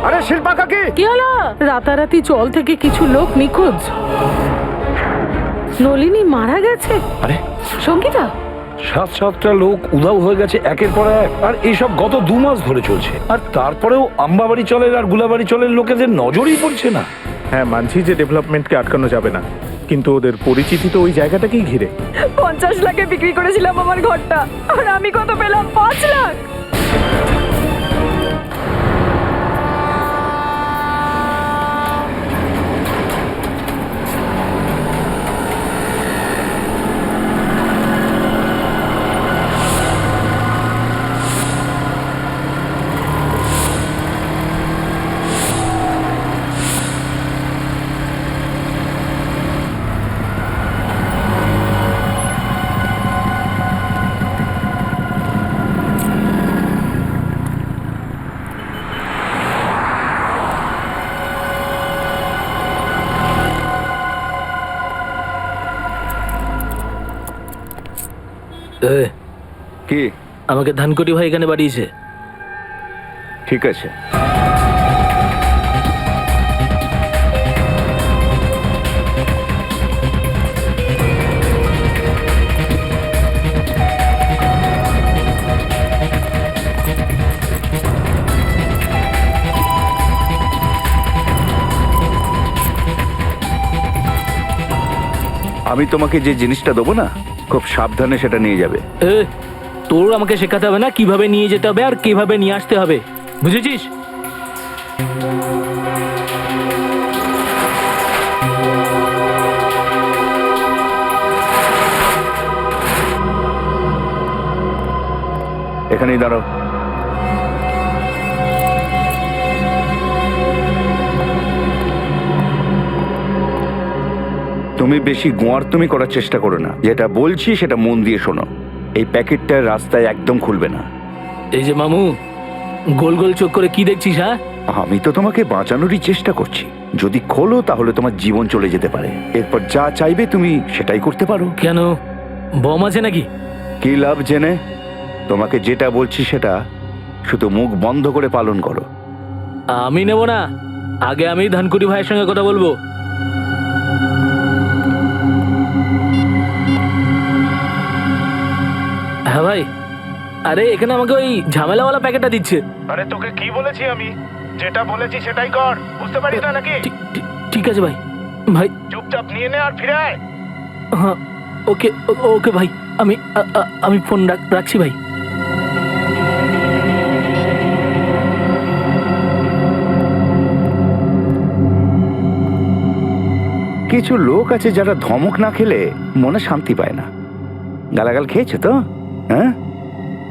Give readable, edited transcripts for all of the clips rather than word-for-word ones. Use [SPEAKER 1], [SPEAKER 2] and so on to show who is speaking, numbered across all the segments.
[SPEAKER 1] আরে শিল্পা কাকি,
[SPEAKER 2] কি হলো? রাতারাতি জল থেকে কিছু লোক নিখোঁজ। নলিনী মারা গেছে।
[SPEAKER 3] আরে
[SPEAKER 2] সঙ্গীতা,
[SPEAKER 3] 7-7টা লোক উধাও হয়ে গেছে একের পর এক, আর এইসব গত 2 মাস ধরে চলছে। আর তারপরেও আম্বাবাড়ি চলের আর গুলাবাড়ি চলের লোকেদের নজরই পড়ছে না।
[SPEAKER 1] হ্যাঁ মানছি যে ডেভেলপমেন্টকে আটকানো যাবে না, কিন্তু ওদের পরিচিতি তো ওই জায়গাটাকেই ঘিরে।
[SPEAKER 4] 50 লাখে বিক্রি করেছিলাম আমার ঘরটা, আর আমি কত পেলাম? 5 লাখ।
[SPEAKER 3] কি
[SPEAKER 5] আমাকে ধানকটি ভাই এখানে বাড়িয়েছে।
[SPEAKER 3] ঠিক আছে, আমি তোমাকে যে জিনিসটা দেবো না, খুব সাবধানে সেটা নিয়ে যাবে।
[SPEAKER 5] তোর আমাকে শেখাতে হবে না কিভাবে নিয়ে যেতে হবে আর কিভাবে নিয়ে আসতে হবে, বুঝেছিস?
[SPEAKER 3] এখানেই দাঁড়াও। তুমি বেশি গোয়ার্তুমি করার চেষ্টা করো না, যেটা বলছি সেটা মন দিয়ে শোনো। এই প্যাকেটটা রাস্তায় একদম খুলবে না।
[SPEAKER 5] এই যে মামু, গোল গোল চোখ করে কি দেখছিস? হ্যাঁ,
[SPEAKER 3] আমি তো তোমাকে বাঁচানোরই চেষ্টা করছি। যদি খোলো তাহলে তোমার জীবন চলে যেতে পারে। এরপর যা চাইবে তুমি সেটাই করতে পারো।
[SPEAKER 5] কেন, বম আছে নাকি?
[SPEAKER 3] কি লাভ জেনে? তোমাকে যেটা বলছি সেটা শুধু মুখ বন্ধ করে পালন করো।
[SPEAKER 5] আমি নেব না, আগে আমি ধানকুটি ভাইয়ের সঙ্গে কথা বলবো। হ্যাঁ ভাই, আরে এখানে আমাকে ওই ঝামেলাওয়ালা প্যাকেটটা দিচ্ছে।
[SPEAKER 1] আরে তোকে কি বলেছি আমি? যেটা বলেছি সেটাই কর, বুঝতে পারিস না নাকি?
[SPEAKER 5] ঠিক আছে ভাই। ভাই
[SPEAKER 1] চুপচাপ নিয়ে নে আর ফিরে আয়।
[SPEAKER 5] হ্যাঁ, ওকে ওকে ভাই, আমি ফোন রাখছি ভাই।
[SPEAKER 3] কিছু লোক আছে যারা ধমক না খেলে মনে শান্তি পায় না। গালাগাল খেয়েছো তো? হ্যাঁ,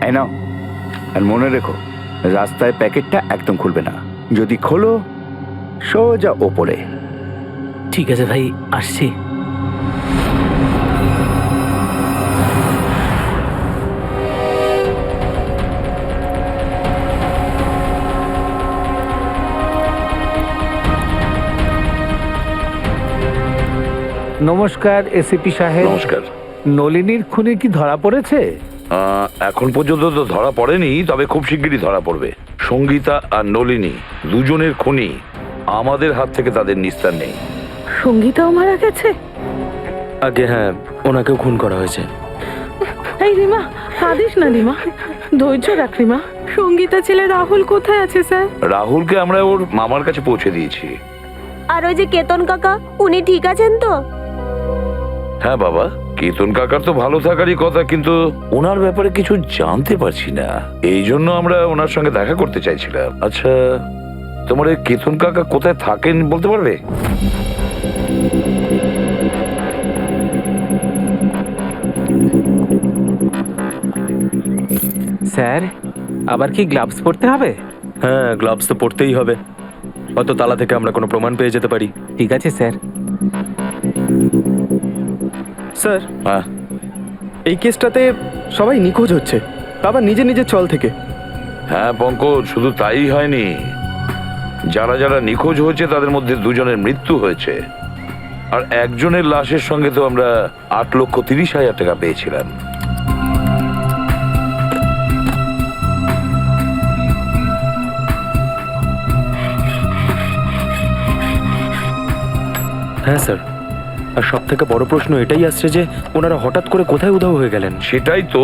[SPEAKER 3] এই নাও। আর মনে রেখো, রাস্তায় প্যাকেটটা একদম খুলবে না। যদি খোলো সোজা ওপরে।
[SPEAKER 5] ঠিক আছে ভাই, আসছি।
[SPEAKER 6] নমস্কার এসিপি সাহেব।
[SPEAKER 3] নমস্কার।
[SPEAKER 6] নলিনীর খুনি কি ধরা পড়েছে?
[SPEAKER 3] এখন পর্যন্ত তো ধরা পড়েনি, তবে খুব শিগগিরই ধরা পড়বে। সঙ্গীতা আর নলিনী দুজনের খুনি, আমাদের হাত থেকে তাদের নিস্তার নেই।
[SPEAKER 2] সঙ্গীতাও মারা গেছে?
[SPEAKER 5] আগে হ্যাঁ, ওনাকেও খুন করা হয়েছে।
[SPEAKER 2] এই রিমা, কাঁদিস না রিমা, ধৈর্য রাখ রিমা। সঙ্গীতা ছেলে রাহুল কোথায় আছে স্যার?
[SPEAKER 3] রাহুলকে আমরা ওর মামার কাছে পৌঁছে দিয়েছি।
[SPEAKER 4] আর ওই যে কেতন কাকা, উনি ঠিক আছেন তো?
[SPEAKER 3] হ্যাঁ বাবা, কেতন কাকার তো ভালো থাকারই কথা, কিন্তু ওনার ব্যাপারে কিছু জানতে পারছি না, এই জন্য আমরা ওনার সঙ্গে দেখা করতে চাইছিলাম। আচ্ছা, তোমার এই কেতন কাকা কোথায় থাকেন বলতে পারবে?
[SPEAKER 6] স্যার, আবার কি গ্লাভস পরতে হবে?
[SPEAKER 7] হ্যাঁ, গ্লাভস তো পরতেই হবে, হয়তো তালা থেকে আমরা কোনো প্রমাণ পেয়ে যেতে পারি।
[SPEAKER 6] ঠিক আছে স্যার।
[SPEAKER 8] স্যার,
[SPEAKER 3] হ্যাঁ,
[SPEAKER 8] এই কেসটাতে সবাই নিখোঁজ হচ্ছে, আবার নিজে নিজের চল থেকে।
[SPEAKER 3] হ্যাঁ পঙ্কজ, শুধু তাই হয়নি, যারা যারা নিখোঁজ হয়েছে তাদের মধ্যে 2 জনের মৃত্যু হয়েছে, আর একজনের লাশের সঙ্গে তো আমরা 8,30,000 টাকা পেয়েছিলাম।
[SPEAKER 7] হ্যাঁ স্যার, আর সব থেকে বড় প্রশ্ন এটাই আসছে যে ওনারা হঠাৎ করে কোথায় উধাও হয়ে গেলেন।
[SPEAKER 9] সেটাই তো,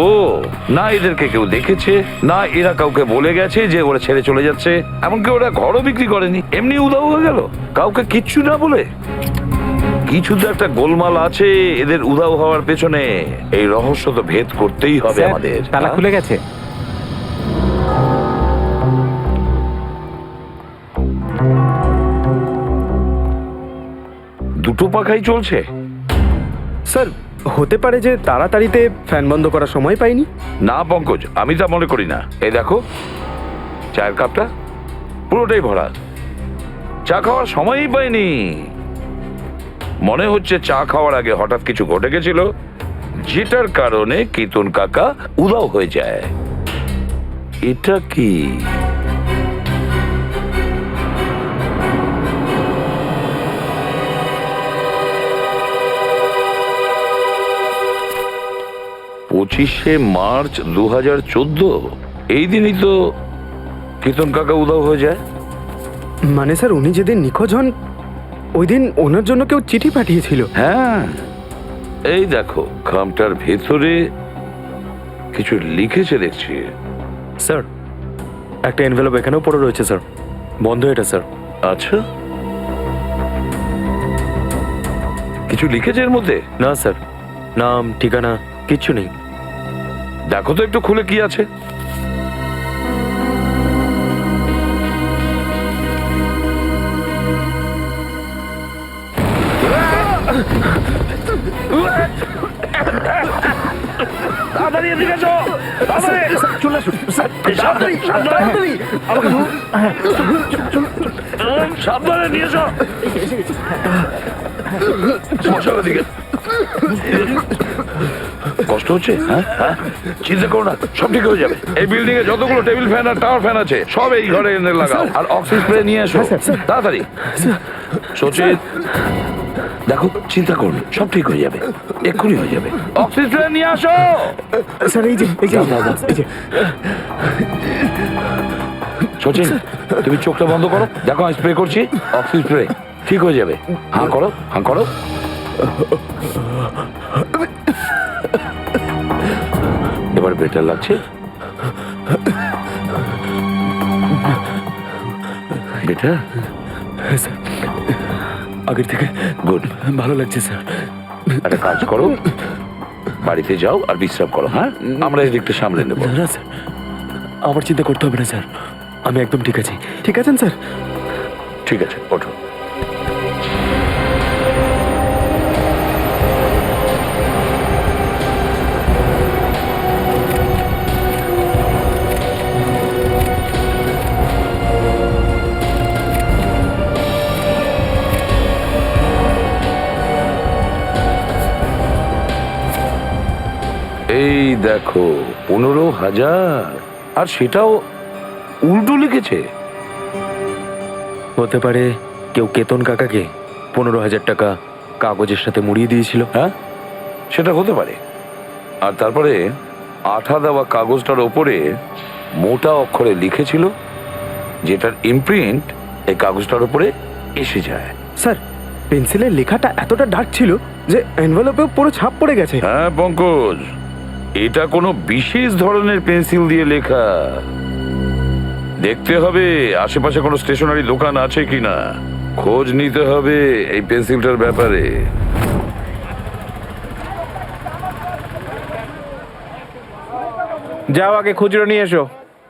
[SPEAKER 9] না এদেরকে কেউ দেখেছে, না এরা কাউকে বলে গেছে যে ওরা ছেড়ে চলে যাচ্ছে, এমনকি ওরা ঘরও বিক্রি করেনি, এমনি উধাও হয়ে গেল কাউকে কিচ্ছু না বলে। কিছু তো একটা গোলমাল আছে এদের উধাও হওয়ার পেছনে। এই রহস্য তো ভেদ করতেই হবে
[SPEAKER 6] স্যার,
[SPEAKER 9] আমাদের।
[SPEAKER 6] তালা খুলে গেছে।
[SPEAKER 9] দুটো পাখাই চলছে।
[SPEAKER 8] স্যার হতে পারে যে তাড়াতাড়িতে ফ্যান বন্ধ করার সময় পাইনি।
[SPEAKER 9] না পঙ্কজ, আমি তা মনে করি না। এই দেখো চায়ের কাপটা পুরোটাই ভরা, চা খাওয়ার সময়ই পাইনি। মনে হচ্ছে চা খাওয়ার আগে হঠাৎ কিছু ঘটে গেছিল, যেটার কারণে কিতুন কাকা উধাও হয়ে যায়। এটা কি? পঁচিশে মার্চ 2014, এই দিনই তো কিতুন কাকা উধাও হয়ে যায়।
[SPEAKER 8] মানে স্যার উনি যেদিন নিখোঁজ হন ওই দিন ওনার জন্য কেউ চিঠি পাঠিয়েছিল।
[SPEAKER 9] হ্যাঁ, এই দেখো খামটার ভেতরে কিছু লিখেছে দেখছি।
[SPEAKER 7] স্যার, একটা এনভেলপ এখানেও পড়ে রয়েছে স্যার, বন্ধ এটা স্যার।
[SPEAKER 9] আচ্ছা, কিছু লিখেছে এর মধ্যে?
[SPEAKER 7] না স্যার, নাম ঠিকানা কিচ্ছু নেই।
[SPEAKER 9] দেখো তো একটু খুলে কি আছে। তাড়াতাড়ি এদিকে এসো, তাড়াতাড়ি। সাবধানে, সাবধানে। সাবধানে নিয়ে এসো। বসো ওদিকে। কষ্ট হচ্ছে? হ্যাঁ হ্যাঁ, চিন্তা করো না, সব ঠিক হয়ে যাবে। এই বিল্ডিং এ যতগুলো table fan R tower fan আছে সব এই ঘরে এনে লাগাও, আর অক্সিজেন স্প্রে নিয়ে এসো তাড়াতাড়ি। সচিন দেখো, চিন্তা করো না, সব ঠিক হয়ে যাবে, এক্ষুনি হয়ে যাবে। অক্সিজেন স্প্রে নিয়ে আসো।
[SPEAKER 8] স্যার এই যে এই যে
[SPEAKER 9] সচিন তুমি চোখটা বন্ধ করো, দেখো আমি স্প্রে করছি, অক্সিজেন স্প্রে, ঠিক হয়ে যাবে। হাঁ করো, হাঁ করো। এবার বেটার লাগছে? বেটার?
[SPEAKER 7] আগের থেকে
[SPEAKER 9] গুড,
[SPEAKER 7] ভালো লাগছে স্যার।
[SPEAKER 9] একটা কাজ করো, বাড়িতে যাও আর বিশ্রাম করো। হ্যাঁ, আমরা এই দিকটা সামলে নেবো।
[SPEAKER 7] না স্যার, আমার চিন্তা করতে হবে না স্যার, আমি একদম ঠিক আছি।
[SPEAKER 8] ঠিক আছেন স্যার?
[SPEAKER 9] ঠিক আছে, ওঠো। এই দেখো 15,000, আর সেটাও উল্টো লিখেছে।
[SPEAKER 7] হতে পারে কেউ কেতন কাকাকে 15,000 টাকা কাগজের সাথে মুড়িয়ে দিয়েছিল।
[SPEAKER 9] হ্যাঁ, সেটা হতে পারে। আর তারপরে আঠা দেওয়া কাগজটার ওপরে মোটা অক্ষরে লিখেছিল, যেটার ইমপ্রিন্ট এই কাগজটার উপরে এসে যায়।
[SPEAKER 8] স্যার পেন্সিলের লেখাটা এতটা ডার্ক ছিল যে এনভেলপে পুরো ছাপ পড়ে গেছে।
[SPEAKER 9] হ্যাঁ পঙ্কজ, এটা কোনো বিশেষ ধরনের পেন্সিল দিয়ে লেখা। দেখতে হবে আশেপাশে কোনো স্টেশনারি দোকান আছে কিনা, খোঁজ নিতে হবে এই পেন্সিলটার ব্যাপারে।
[SPEAKER 6] যাও আগে খুচরো নিয়ে এসো,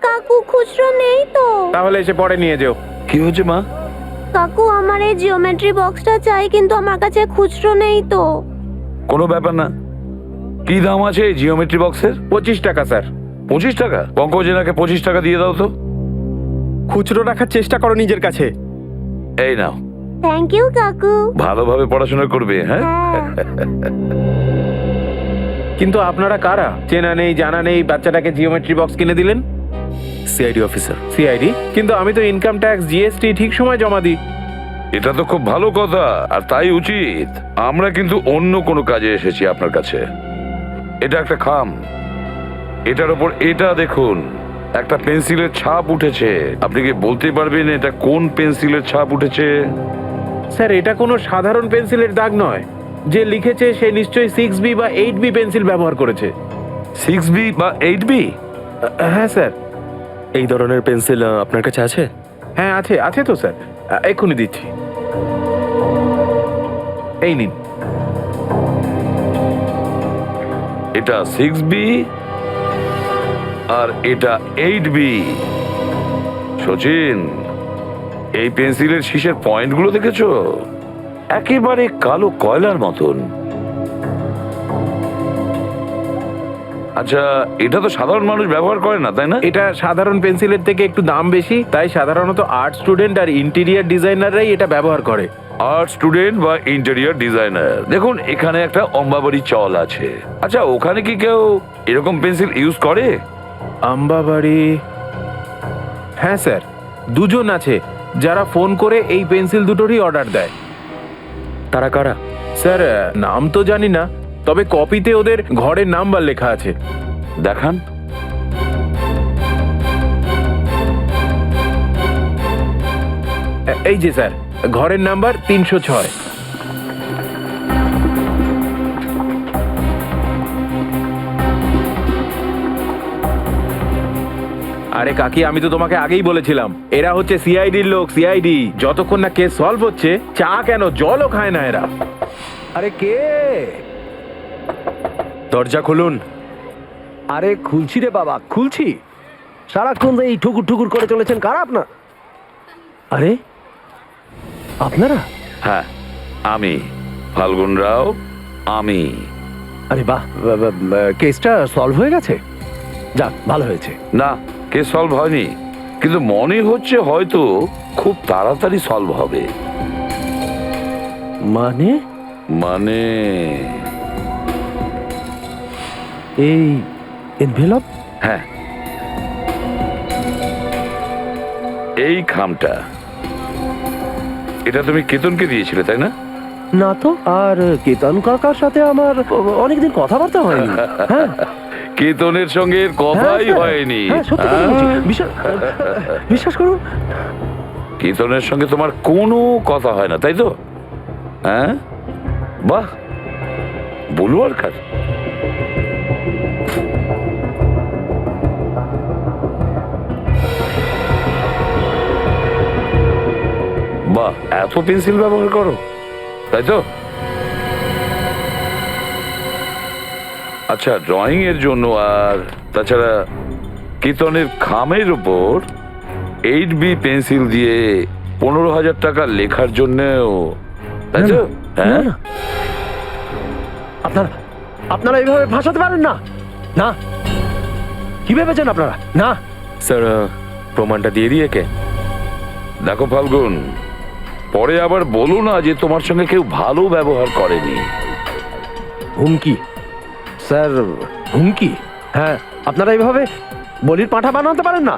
[SPEAKER 10] কাকু খুচরো নেই তো।
[SPEAKER 6] তাহলে এসে পরে নিয়ে যেও।
[SPEAKER 9] কি হয়েছে মা?
[SPEAKER 10] কাকু আমার এই জিওমেট্রি বক্সটা চাই, কিন্তু আমার কাছে খুচরো নেই তো।
[SPEAKER 9] কোনো ব্যাপার না। কি দাম আছে এই জিওমেট্রি বক্সের?
[SPEAKER 6] 25 টাকা স্যার।
[SPEAKER 9] 25 টাকা? পঙ্কজ এনাকে 25 টাকা দিয়ে দাও তো।
[SPEAKER 8] খুচরো রাখার চেষ্টা করো নিজের কাছে।
[SPEAKER 9] এই নাও,
[SPEAKER 10] থ্যাংক ইউ কাকু।
[SPEAKER 9] ভালোভাবে পড়াশোনা করবে। হ্যাঁ,
[SPEAKER 6] কিন্তু আপনারা কারা? চেনা নেই জানা নেই, বাচ্চাটাকে জিওমেট্রি বক্স কিনে দিলেন।
[SPEAKER 7] CID officer.
[SPEAKER 6] সিআইডি? কিন্তু আমি তো ইনকাম ট্যাক্স জিএসটি ঠিক সময় জমা দিই।
[SPEAKER 9] এটা তো খুব ভালো কথা, আর তাই উচিত। আমরা কিন্তু অন্য কোনো কাজে এসেছি আপনার কাছে। এটা একটা খাম, এটার উপর এটা দেখুন, একটা পেন্সিলের ছাপ উঠেছে। আপনি কি বলতে পারবেন এটা কোন পেন্সিলের ছাপ উঠেছে?
[SPEAKER 6] স্যার এটা কোনো সাধারণ পেন্সিলের দাগ নয়। যে লিখেছে সে নিশ্চয়ই 6B বা 8B পেন্সিল ব্যবহার করেছে।
[SPEAKER 9] 6B বা 8B?
[SPEAKER 6] হ্যাঁ স্যার।
[SPEAKER 7] এই ধরনের পেন্সিল আপনার কাছে আছে?
[SPEAKER 6] হ্যাঁ আছে, আছে তো স্যার, এক্ষুনি দিচ্ছি। এই নিন।
[SPEAKER 9] এটা 6B আর এটা 8B। সচিন, এই পেন্সিলের শীষের পয়েন্টগুলো দেখেছো? একেবারে কালো কয়লার মতন। আচ্ছা, এটা তো সাধারণ মানুষ ব্যবহার করে না, তাই না?
[SPEAKER 6] এটা সাধারণ পেন্সিলের থেকে একটু দাম বেশি, তাই সাধারণত আর্ট স্টুডেন্ট আর ইন্টেরিয়ার ডিজাইনাররাই এটা ব্যবহার করে।
[SPEAKER 9] আর্ট স্টুডেন্ট বা ইন্টেরিয়র ডিজাইনার। দেখুন, এখানে একটা অম্বাবাড়ি চল আছে। আচ্ছা, ওখানে কি কেউ এরকম পেন্সিল ইউজ করে?
[SPEAKER 6] আম্বাবাড়ি? হ্যাঁ স্যার, দুজন আছে যারা ফোন করে এই পেন্সিল দুটোরই অর্ডার দেয়।
[SPEAKER 7] তারা কারা?
[SPEAKER 6] স্যার নাম তো জানি না, তবে কপিতে ওদের ঘরের নাম্বার লেখা আছে।
[SPEAKER 9] দেখান।
[SPEAKER 6] এই যে স্যার, ঘরের নাম্বার 306। আরে কাকি, আমি তো তোমাকে আগেই বলেছিলাম এরা হচ্ছে সিআইডির লোক। সিআইডি যতক্ষণ না কেস সলভ হচ্ছে, চা কেন জলও খায় না এরা।
[SPEAKER 8] আরে কে?
[SPEAKER 7] দরজা খুলুন।
[SPEAKER 8] আরে খুলছি রে বাবা, খুলছি। সারাক্ষণ এই ঠুকুর ঠুকুর করে চলেছেন, কারা আপনার? আরে আপনারা?
[SPEAKER 9] হ্যাঁ, আমি ফাল্গুন রাও। আমি।
[SPEAKER 8] আরে বাহ, কেসটা সলভ হয়ে গেছে? যাক, ভালো হয়েছে।
[SPEAKER 9] না, কেস সলভ হয়নি, কিন্তু মনে হচ্ছে হয়তো খুব তাড়াতাড়ি সলভ হবে।
[SPEAKER 8] মানে?
[SPEAKER 9] মানে
[SPEAKER 8] এই এনভেলপ?
[SPEAKER 9] হ্যাঁ, এই খামটা, এটা তুমি কেতনকে দিয়েছিলে, তাই না?
[SPEAKER 8] না তো। আর কেতন কাকার সাথে আমার অনেকদিন কথাবার্তা হয়নি। হ্যাঁ,
[SPEAKER 9] কেতনের সঙ্গে এর কথাই
[SPEAKER 8] হ্যাঁ,
[SPEAKER 9] হয়নি।
[SPEAKER 8] হ্যাঁ, সত্যি কথা বলছি। বিশ্বাস করুন।
[SPEAKER 9] কেতনের সঙ্গে তোমার কোনো কথা হয় না, তাই তো? হ্যাঁ, বাহ, বলু আর কার। বাহ, এত পেন্সিল ব্যবহার করো, তাই তো? আচ্ছা, ড্রয়িং এর জন্য আর তাছাড়া কেতনের খামের উপর 8B পেন্সিল দিয়ে 15,000 টাকা লেখার জন্যও, তাই তো? হ্যাঁ,
[SPEAKER 8] আপনারা এইভাবে ভাসাতে পারেন না। না, কি ভেবেছেন আপনারা? না
[SPEAKER 7] স্যার, প্রমাণটা দিয়ে দিয়ে কে?
[SPEAKER 9] দেখো ফাল্গুন, পরে আবার বলো না যে তোমার সঙ্গে কেউ ভালো ব্যবহার করেনি।
[SPEAKER 8] হুমকি? স্যার, হুমকি? হ্যাঁ, আপনারা এইভাবে বলির পাঁঠা বানাতে পারেন না।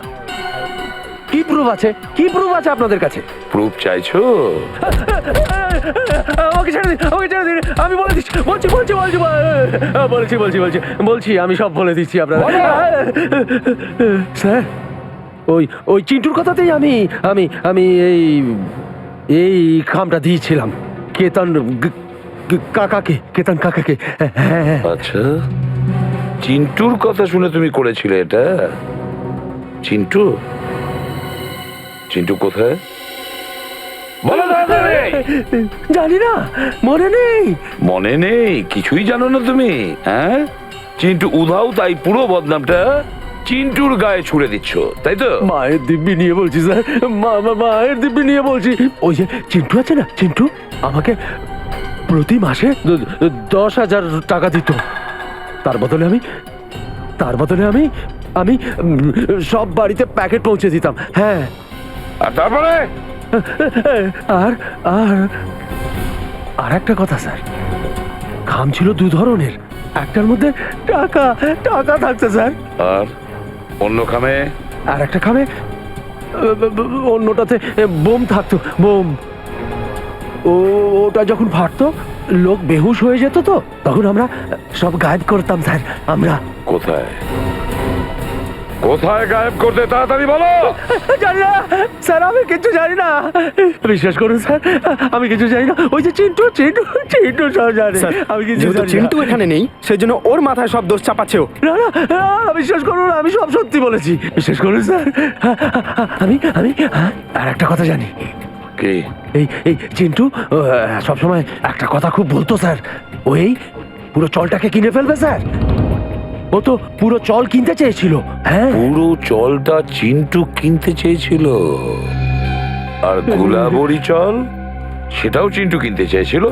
[SPEAKER 8] কি প্রুফ আছে? কি প্রুফ আছে আপনাদের কাছে?
[SPEAKER 9] প্রুফ চাইছো?
[SPEAKER 8] ওকে ছেড়ে দিন, ওকে ছেড়ে দিন। আমি বলে দিচ্ছি, বলছি, আমি সব বলে দিচ্ছি আপনারা। স্যার, ওই চিন্টুর কথাতেই আমি এই খামটা দিয়েছিলাম কেতন কাকাকে। হ্যাঁ।
[SPEAKER 9] আচ্ছা, চিন্টুর কথা শুনে তুমি করেছিলে এটা? চিন্টু? চিন্টু কোথায়? বলো না।
[SPEAKER 8] জানি না, মনে নেই।
[SPEAKER 9] মনে নেই? কিছুই জানো না তুমি? হ্যাঁ, চিন্টু উধাও, তাই পুরো বদনামটা চিন্টুর গায়ে ছুড়ে দিচ্ছ, তাই তো?
[SPEAKER 8] মায়ের দিব্যি নিয়ে বলছি স্যার, মায়ের দিব্যি নিয়ে বলছি। ওই যে চিন্টু আছে না, চিন্টু আমাকে প্রতি মাসে 10,000 টাকা দিত। তার বদলে আমি সব বাড়িতে প্যাকেট পৌঁছে দিতাম। হ্যাঁ,
[SPEAKER 9] আর তারপরে?
[SPEAKER 8] আর একটা কথা স্যার, খাম ছিল 2 ধরনের। একটার মধ্যে টাকা থাকতো স্যার,
[SPEAKER 9] আর অন্য খামে?
[SPEAKER 8] আর একটা খামে অন্যটাতে বোম থাকতো। বোম, ওটা যখন ফাটতো লোক বেহুশ হয়ে যেত, তো তখন আমরা সব গায়েব করতাম স্যার। আমরা
[SPEAKER 9] কোথায়? কোথায় গায়েব করতে তাড়াতাড়ি বলো।
[SPEAKER 8] জানি না স্যার, আমি কিছু জানি না। বিশ্বাস করুন স্যার, আমি কিছু জানি না। ওই যে চিন্টু চিন্টু চিন্টু সব জানে, আমি কিছু জানি না।
[SPEAKER 7] চিন্টু এখানে নেই, সেজন্য ওর মাথায় সব দোষ চাপাচ্ছে ও।
[SPEAKER 8] না না না, বিশ্বাস করুন, আমি সব সত্যি বলেছি। বিশ্বাস করুন স্যার, আমি আমি আর একটা কথা জানি।
[SPEAKER 9] কি?
[SPEAKER 8] এই এই চিন্টু সবসময় একটা কথা খুব বলতো স্যার, ওই পুরো চলটাকে কিনে ফেলবে স্যার। ও তো পুরো চল কিনতে চেয়েছিল। হ্যাঁ,
[SPEAKER 9] পুরো চলটা চিন্টু কিনতে চেয়েছিল, আর গোলাবরি চল সেটাও চিন্টু কিনতে চেয়েছিল।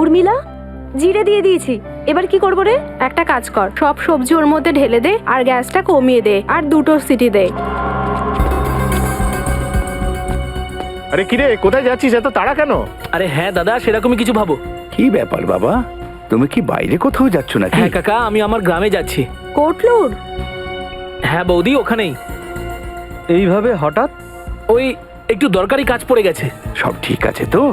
[SPEAKER 10] উর্মিলা, জিরে দিয়ে দিয়েছি, এবার কি করবো রে?
[SPEAKER 2] একটা কাজ কর, সব সবজি ওর মধ্যে ঢেলে দে আর গ্যাসটা কমিয়ে দে আর 2টো সিটি দে।
[SPEAKER 1] আরে কিরে, কোথায় যাচ্ছিস এত তাড়া কেন?
[SPEAKER 5] আরে হ্যাঁ দাদা, সেরকমই কিছু ভাবো।
[SPEAKER 3] কি ব্যাপার বাবা, তুমি কি বাইরে কোথাও যাচ্ছ নাকি?
[SPEAKER 5] হ্যাঁ কাকা, আমি আমার গ্রামে যাচ্ছি।
[SPEAKER 2] কোটলুর?
[SPEAKER 5] হ্যাঁ বৌদি, ওখানেই।
[SPEAKER 8] এইভাবে হঠাৎ?
[SPEAKER 5] ওই একটু দরকারি কাজ পড়ে গেছে।
[SPEAKER 3] সব ঠিক আছে তো?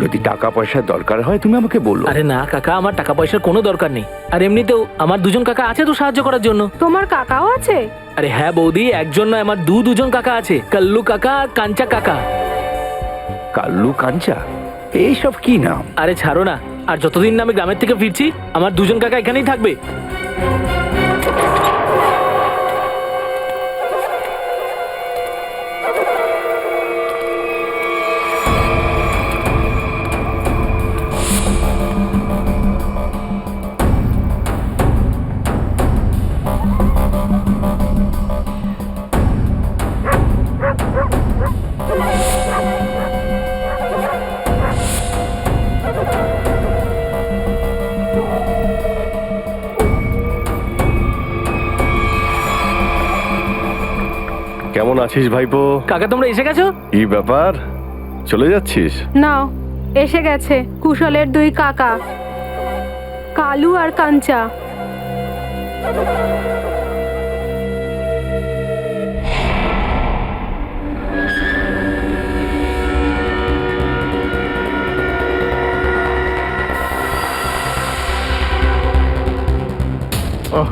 [SPEAKER 3] যদি টাকা পয়সার দরকার হয় তুমি আমাকে বলো।
[SPEAKER 5] আরে না কাকা, আমার টাকা পয়সার কোনো দরকার নেই। আর এমনিতেও আমার 2জন কাকা আছে তো সাহায্য করার জন্য।
[SPEAKER 2] তোমার কাকাও আছে?
[SPEAKER 5] আরে হ্যাঁ বৌদি, একজন নয়, আমার দুজন কাকা আছে, কাল্লু কাকা আর কাঞ্চা কাকা।
[SPEAKER 3] কাল্লু কাঞ্চা, এইসব কি নাম?
[SPEAKER 5] আরে ছাড়ো না, আর যতদিন না আমি গ্রামের থেকে ফিরছি আমার 2জন কাকা এখানেই থাকবে।
[SPEAKER 8] কেমন আছিস ভাইপো?
[SPEAKER 5] কাকা তোমরা এসে গেছো?
[SPEAKER 8] কি ব্যাপার, চলে যাচ্ছিস?
[SPEAKER 2] নাও, এসে গেছে কুশলের 2 কাকা, কালু আর কাঞ্চা।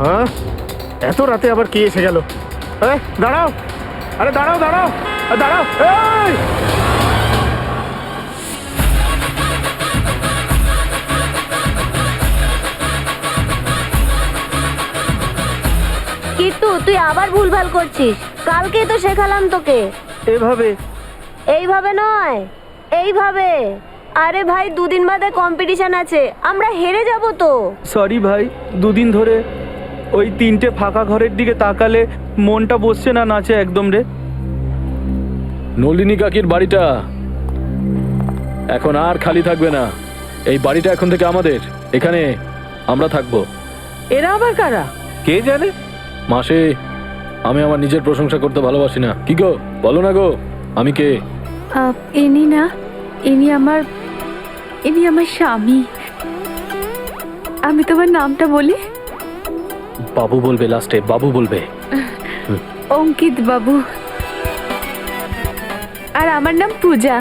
[SPEAKER 1] হ্যাঁ, এত রাতে আবার কি এসে গেল? দাঁড়াও, আরে দাঁড়াও দাঁড়াও দাঁড়াও, এই!
[SPEAKER 10] কিন্তু তুই আবার ভুলভাল করছিস, কালকেই তো শেখালাম তোকে।
[SPEAKER 8] এভাবে?
[SPEAKER 10] এইভাবে নয়, এইভাবে। আরে ভাই, 2 দিন বাদে কম্পিটিশন আছে, আমরা হেরে যাব তো।
[SPEAKER 11] সরি ভাই, 2 দিন ধরে ওই 3টে ফাঁকা ঘরের দিকে তাকালে মনটা বসছে না নাচে একদম রে।
[SPEAKER 8] নলিনী কাকির বাড়িটা এখন আর খালি থাকবে না। এই বাড়িটা এখন থেকে আমাদের, এখানে আমরা থাকবো।
[SPEAKER 2] এরা আবার কারা?
[SPEAKER 6] কে জানে।
[SPEAKER 8] মাসে, আমি আমার নিজের প্রশংসা করতে ভালোবাসি না। কি গো, বলো না গো, আমি কে?
[SPEAKER 2] ইনি না, ইনি আমার স্বামী। আমি তোমার নামটা বলি?
[SPEAKER 8] বাবু বলবে, লাস্টে বাবু বলবে।
[SPEAKER 2] অঙ্কিত বাবু। আর আমার নাম পূজা।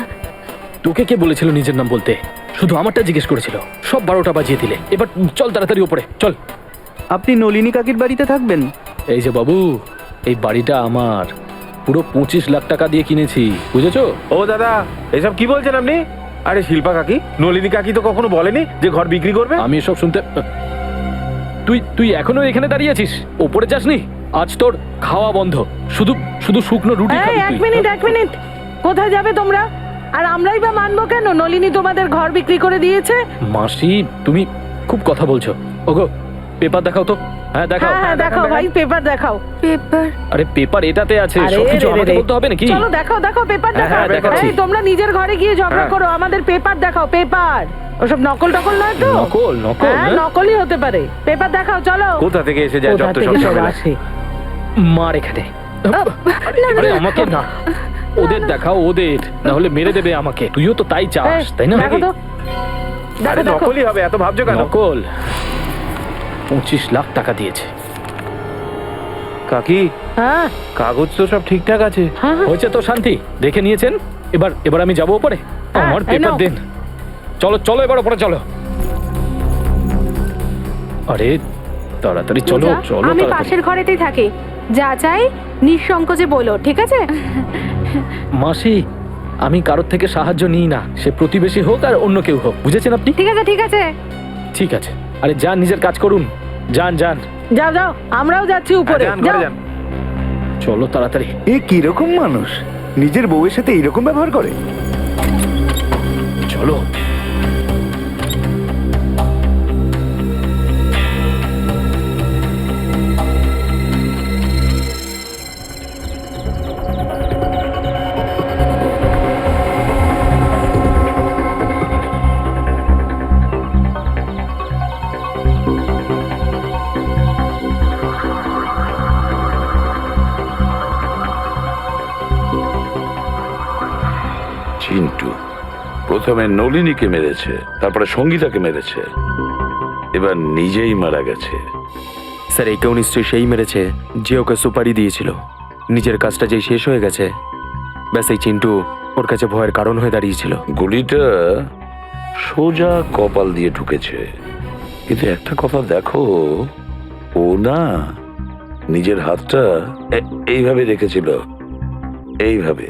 [SPEAKER 8] তোকে কে বলেছিল নিজের নাম বলতে? শুধু আমারটা জিজ্ঞেস করেছিল, সব 12টা বাজিয়ে দিলে। এবার চল তাড়াতাড়ি উপরে চল।
[SPEAKER 11] আপনি নলিনী কাকির বাড়িতে থাকবেন?
[SPEAKER 8] এই যে বাবু, এই বাড়িটা আমার, পুরো 25 লাখ টাকা দিয়ে কিনেছি, বুঝেছো?
[SPEAKER 6] ও দাদা, এসব কি বলছেন আপনি? আরে শিল্পা কাকি, নলিনী কাকি তো কখনো বলেনি যে ঘর বিক্রি করবে।
[SPEAKER 8] আমি এসব শুনতে। তুই এখনো এখানে দাঁড়িয়ে আছিস, ওপরে যাসনি? আজ তোর খাওয়া বন্ধ, শুধু শুধু শুকনো রুটি খাবি
[SPEAKER 2] এক
[SPEAKER 8] তুই।
[SPEAKER 2] মিনিট, কোথায় যাবে তোমরা? আর আমরাই বা মানবো কেন? নলিনী তোমাদের ঘর বিক্রি করে দিয়েছে।
[SPEAKER 8] মাসি, তুমি খুব কথা বলছো। ওগো, পেপার দেখাও তো। হ্যাঁ দেখাও।
[SPEAKER 2] হ্যাঁ দেখাও ভাই, পেপার দেখাও। পেপার?
[SPEAKER 8] আরে পেপার এটাতে আছে,
[SPEAKER 2] আরে
[SPEAKER 8] সবকিছু
[SPEAKER 2] রে রে
[SPEAKER 8] আমাকে
[SPEAKER 2] রে।
[SPEAKER 8] বলতে হবে নাকি?
[SPEAKER 2] চলো দেখাও পেপার
[SPEAKER 8] হ্যাঁ,
[SPEAKER 2] দেখাও।
[SPEAKER 8] দেখাচ্ছি।
[SPEAKER 2] এই তোমরা নিজের ঘরে গিয়ে ঝগড়া
[SPEAKER 6] হ্যাঁ।
[SPEAKER 2] করো, আমাদের পেপার দেখাও, পেপার। ওসব নকল নয় তো?
[SPEAKER 8] নকল?
[SPEAKER 2] হ্যাঁ,
[SPEAKER 8] হ্যাঁ?
[SPEAKER 2] নকলই হতে পারে। পেপার দেখাও, চলো।
[SPEAKER 6] কোথা থেকে এসে যায়
[SPEAKER 2] কোথা
[SPEAKER 6] যত
[SPEAKER 2] থেকে
[SPEAKER 6] সব
[SPEAKER 2] সব
[SPEAKER 6] ঝামেলা।
[SPEAKER 2] আসে?
[SPEAKER 8] মার এখানে। আরে আমাকে না, ওদের দেখাও, ওদের, না হলে মেরে দেবে আমাকে। তুইও তো তাই চাস, তাই না?
[SPEAKER 2] দেখো তো,
[SPEAKER 6] আরে
[SPEAKER 2] দেখো।
[SPEAKER 6] নকলই হবে, এত ভাবছো কেন?
[SPEAKER 8] নকল। 25 লাখ টাকা দিয়েছে।
[SPEAKER 6] কাকি,
[SPEAKER 2] হ্যাঁ
[SPEAKER 6] কাগজ তো সব ঠিকঠাক আছে।
[SPEAKER 2] হ্যাঁ
[SPEAKER 8] হয়েছে তো শান্তি? দেখে নিয়েছেন?
[SPEAKER 5] এবার আমি যাবো ওপরে? আমার
[SPEAKER 2] এই
[SPEAKER 5] পেপার
[SPEAKER 2] নাও।
[SPEAKER 5] দেন। চলো চলো এবার ওপরে চলো। আরে তাড়াতাড়ি চলো
[SPEAKER 2] পূজা,
[SPEAKER 5] চলো
[SPEAKER 2] আমি
[SPEAKER 5] তাড়াতাড়ি।
[SPEAKER 2] পাশের ঘরেতেই থাকি, যা চাই নিঃসংকোচে বলো, ঠিক আছে?
[SPEAKER 5] মাসি, আমি কারোর থেকে সাহায্য নিই না, সে প্রতিবেশী হোক আর অন্য কেউ হোক, বুঝেছেন আপনি?
[SPEAKER 2] ঠিক আছে ঠিক আছে,
[SPEAKER 5] ঠিক আছে, আরে যান নিজের কাজ করুন, যান যান।
[SPEAKER 2] যাও যাও, আমরাও যাচ্ছি উপরে।
[SPEAKER 6] যান, ঘরে
[SPEAKER 2] যাও।
[SPEAKER 6] যান।
[SPEAKER 5] চলো তাড়াতাড়ি।
[SPEAKER 3] এ কিরকম মানুষ নিজের বউয়ের সাথে এইরকম ব্যবহার করে?
[SPEAKER 5] চলো।
[SPEAKER 9] চিন্টু প্রথমে নলিনীকে মেরেছে, তারপরে সঙ্গীতাকে মেরেছে, এবার নিজেই মারা গেছে।
[SPEAKER 7] স্যার একেও নিশ্চয়ই সেই মেরেছে যে ওকে সুপারি দিয়েছিল। নিজের কাজটা যেই শেষ হয়ে গেছে, ব্যাস এই চিন্টু ওর কাছে ভয়ের কারণ হয়ে দাঁড়িয়েছিল।
[SPEAKER 9] গুলিটা সোজা কপাল দিয়ে ঢুকেছে, কিন্তু একটা কথা দেখো, ও না নিজের হাতটা এইভাবে রেখেছিল, এইভাবে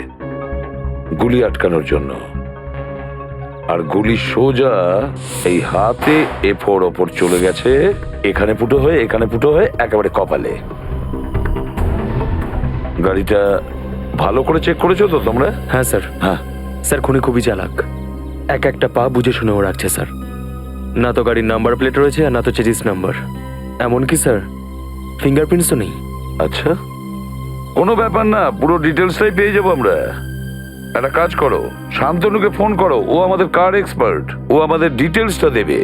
[SPEAKER 9] গুলি আটকানোর জন্য, আর গুলি সোজা এই হাতে এফোর ওপর চলে গেছে, এখানে ফুটো হয়ে এখানে ফুটো হয়ে একেবারে কপালে। গাড়িটা ভালো করে চেক করেছো তো তোমরা?
[SPEAKER 7] হ্যাঁ স্যার।
[SPEAKER 9] হ্যাঁ,
[SPEAKER 7] স্যার খুনি খুবই চালাক, এক একটা পা বুঝে শুনেও রাখছে স্যার। না তো গাড়ির নাম্বার প্লেট রয়েছে আর না তো চেজিস নাম্বার, এমনকি স্যার ফিঙ্গারপ্রিন্টসও নেই।
[SPEAKER 9] আচ্ছা, কোনো ব্যাপার না, পুরো ডিটেলসটাই পেয়ে যাবো আমরা। একটা কাজ করো, শান্তনুকে ফোন করো, ও আমাদের কার এক্সপার্ট, ও আমাদের ডিটেলসটা দেবে।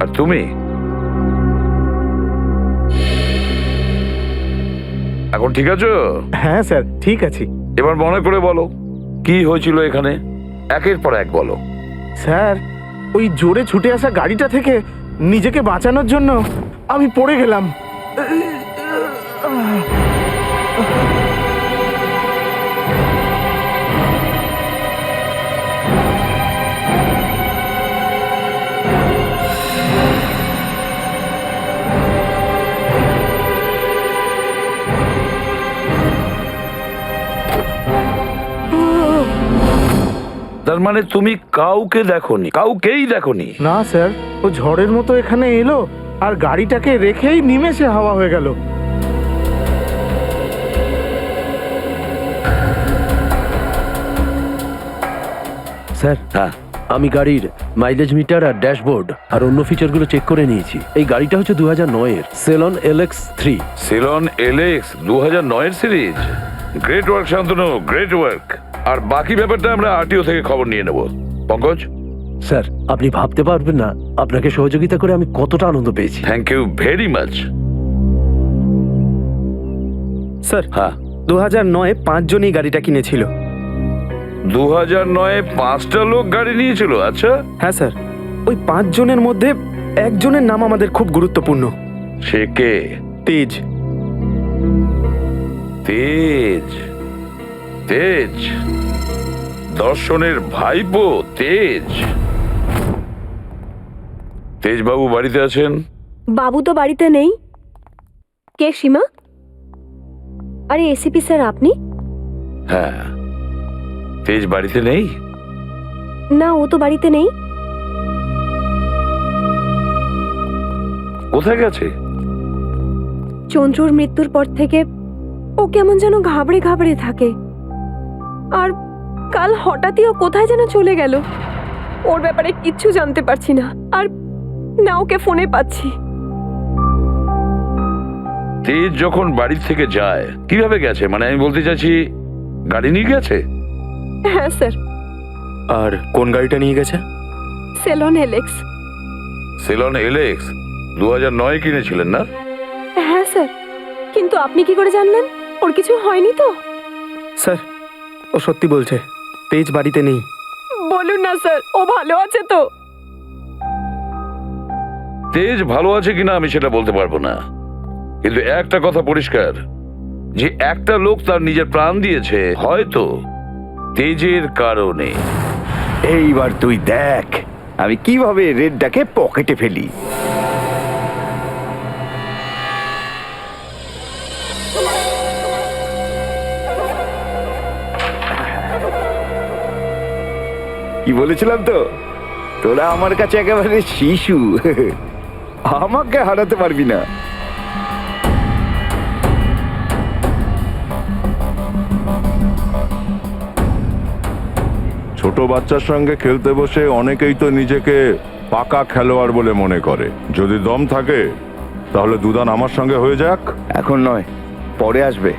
[SPEAKER 9] আর তুমি এখন ঠিক আছো?
[SPEAKER 1] হ্যাঁ স্যার, ঠিক আছে।
[SPEAKER 9] এবার মনে করে বলো কি হয়েছিল এখানে, একের পর এক বলো।
[SPEAKER 1] স্যার, ওই জোরে ছুটে আসা গাড়িটা থেকে নিজেকে বাঁচানোর জন্য আমি পড়ে গেলাম।
[SPEAKER 9] তার মানে তুমি কাউকে দেখোনি, কাউকেই দেখোনি?
[SPEAKER 1] না স্যার, ও ঝড়ের মতো এখানে এলো আর গাড়িটাকে রেখেই নিমেষে হাওয়া হয়ে গেল।
[SPEAKER 8] স্যার,
[SPEAKER 9] হ্যাঁ,
[SPEAKER 8] আমি গাড়ির মাইলেজ মিটার আর ড্যাশবোর্ড আর অন্য ফিচারগুলো চেক করে নিয়েছি। এই গাড়িটা হচ্ছে 2009-এর সেলন LX3।
[SPEAKER 9] সিলন এলএক্স 2009-এর সিরিজ। Great work Shantanu, great work. আর বাকি ব্যাপারটা আমরা আরটিও থেকে খবর নিয়ে নেব। পঙ্কজ,
[SPEAKER 8] স্যার, আপনি ভাবতে পারবেন না আপনাকে সহযোগিতা করে আমি কতটা আনন্দ পেয়েছি।
[SPEAKER 9] Thank you very much.
[SPEAKER 11] Sir,
[SPEAKER 9] হ্যাঁ,
[SPEAKER 11] 2009-এ 5 জনই গাড়িটা কিনেছিল।
[SPEAKER 9] 2009-এ 5টা লোক গাড়ি নিয়েছিল? আচ্ছা,
[SPEAKER 11] হ্যাঁ স্যার, ওই 5 জনের মধ্যে একজনের নাম আমাদের খুব গুরুত্বপূর্ণ,
[SPEAKER 9] সে কে?
[SPEAKER 11] তেজ।
[SPEAKER 9] তেজ? তেজ দর্শনের ভাইপো তেজ? তেজ বাবু বাড়িতে আছেন?
[SPEAKER 10] বাবু তো বাড়িতে নেই। কে সীমা? আরে এসিপি স্যার, আপনি?
[SPEAKER 9] হ্যাঁ, তেজ বাড়িতে নেই?
[SPEAKER 10] না, ও তো বাড়িতে নেই।
[SPEAKER 9] কোথায় গেছে?
[SPEAKER 10] চন্দ্রুর মৃত্যুর পর থেকে ও কেমন যেন ঘাবড়ে ঘাবড়ে থাকে, আর কাল হঠাৎই ও কোথায় যেন চলে গেল। ওর ব্যাপারে কিচ্ছু জানতে পারছি না, আর না ওকে ফোনে পাচ্ছি।
[SPEAKER 9] তেজ যখন বাড়ি থেকে যায় কিভাবে গেছে? মানে আমি বলতে চাইছি, গাড়ি নিয়ে গেছে?
[SPEAKER 10] হ্যাঁ স্যার,
[SPEAKER 7] আর কোন গাড়িটা নিয়ে গেছে?
[SPEAKER 10] সেলন LX।
[SPEAKER 9] সেলন এলএক্স 2009-এ কিনেছিলেন না?
[SPEAKER 10] হ্যাঁ স্যার, কিন্তু আপনি কি করে জানলেন? ওর কিছু হয়নি তো?
[SPEAKER 11] স্যার, ও সত্যি বলছে, তেজ বাড়িতে নেই।
[SPEAKER 10] বলুন না স্যার, ও ভালো আছে তো?
[SPEAKER 9] তেজ ভালো আছে কিনা আমি সেটা বলতে পারবো না, কিন্তু একটা কথা পরিষ্কার, যে একটা লোক তার নিজের প্রাণ দিয়েছে হয়তো তেজের কারণে।
[SPEAKER 3] এইবার তুই দেখ আমি কিভাবে রেডটাকে পকেটে ফেলি। কি বলেছিলাম তো, তোরা আমার কাছে একেবারে শিশু, আমাকে হারাতে পারবি না।
[SPEAKER 12] ছোট বাচ্চার সঙ্গে খেলতে বসে অনেকেই তো নিজেকে পাকা খেলোয়াড় বলে মনে করে। যদি দম থাকে তাহলে দুদান আমার সঙ্গে হয়ে যাক।
[SPEAKER 3] এখন নয়, পরে আসবে।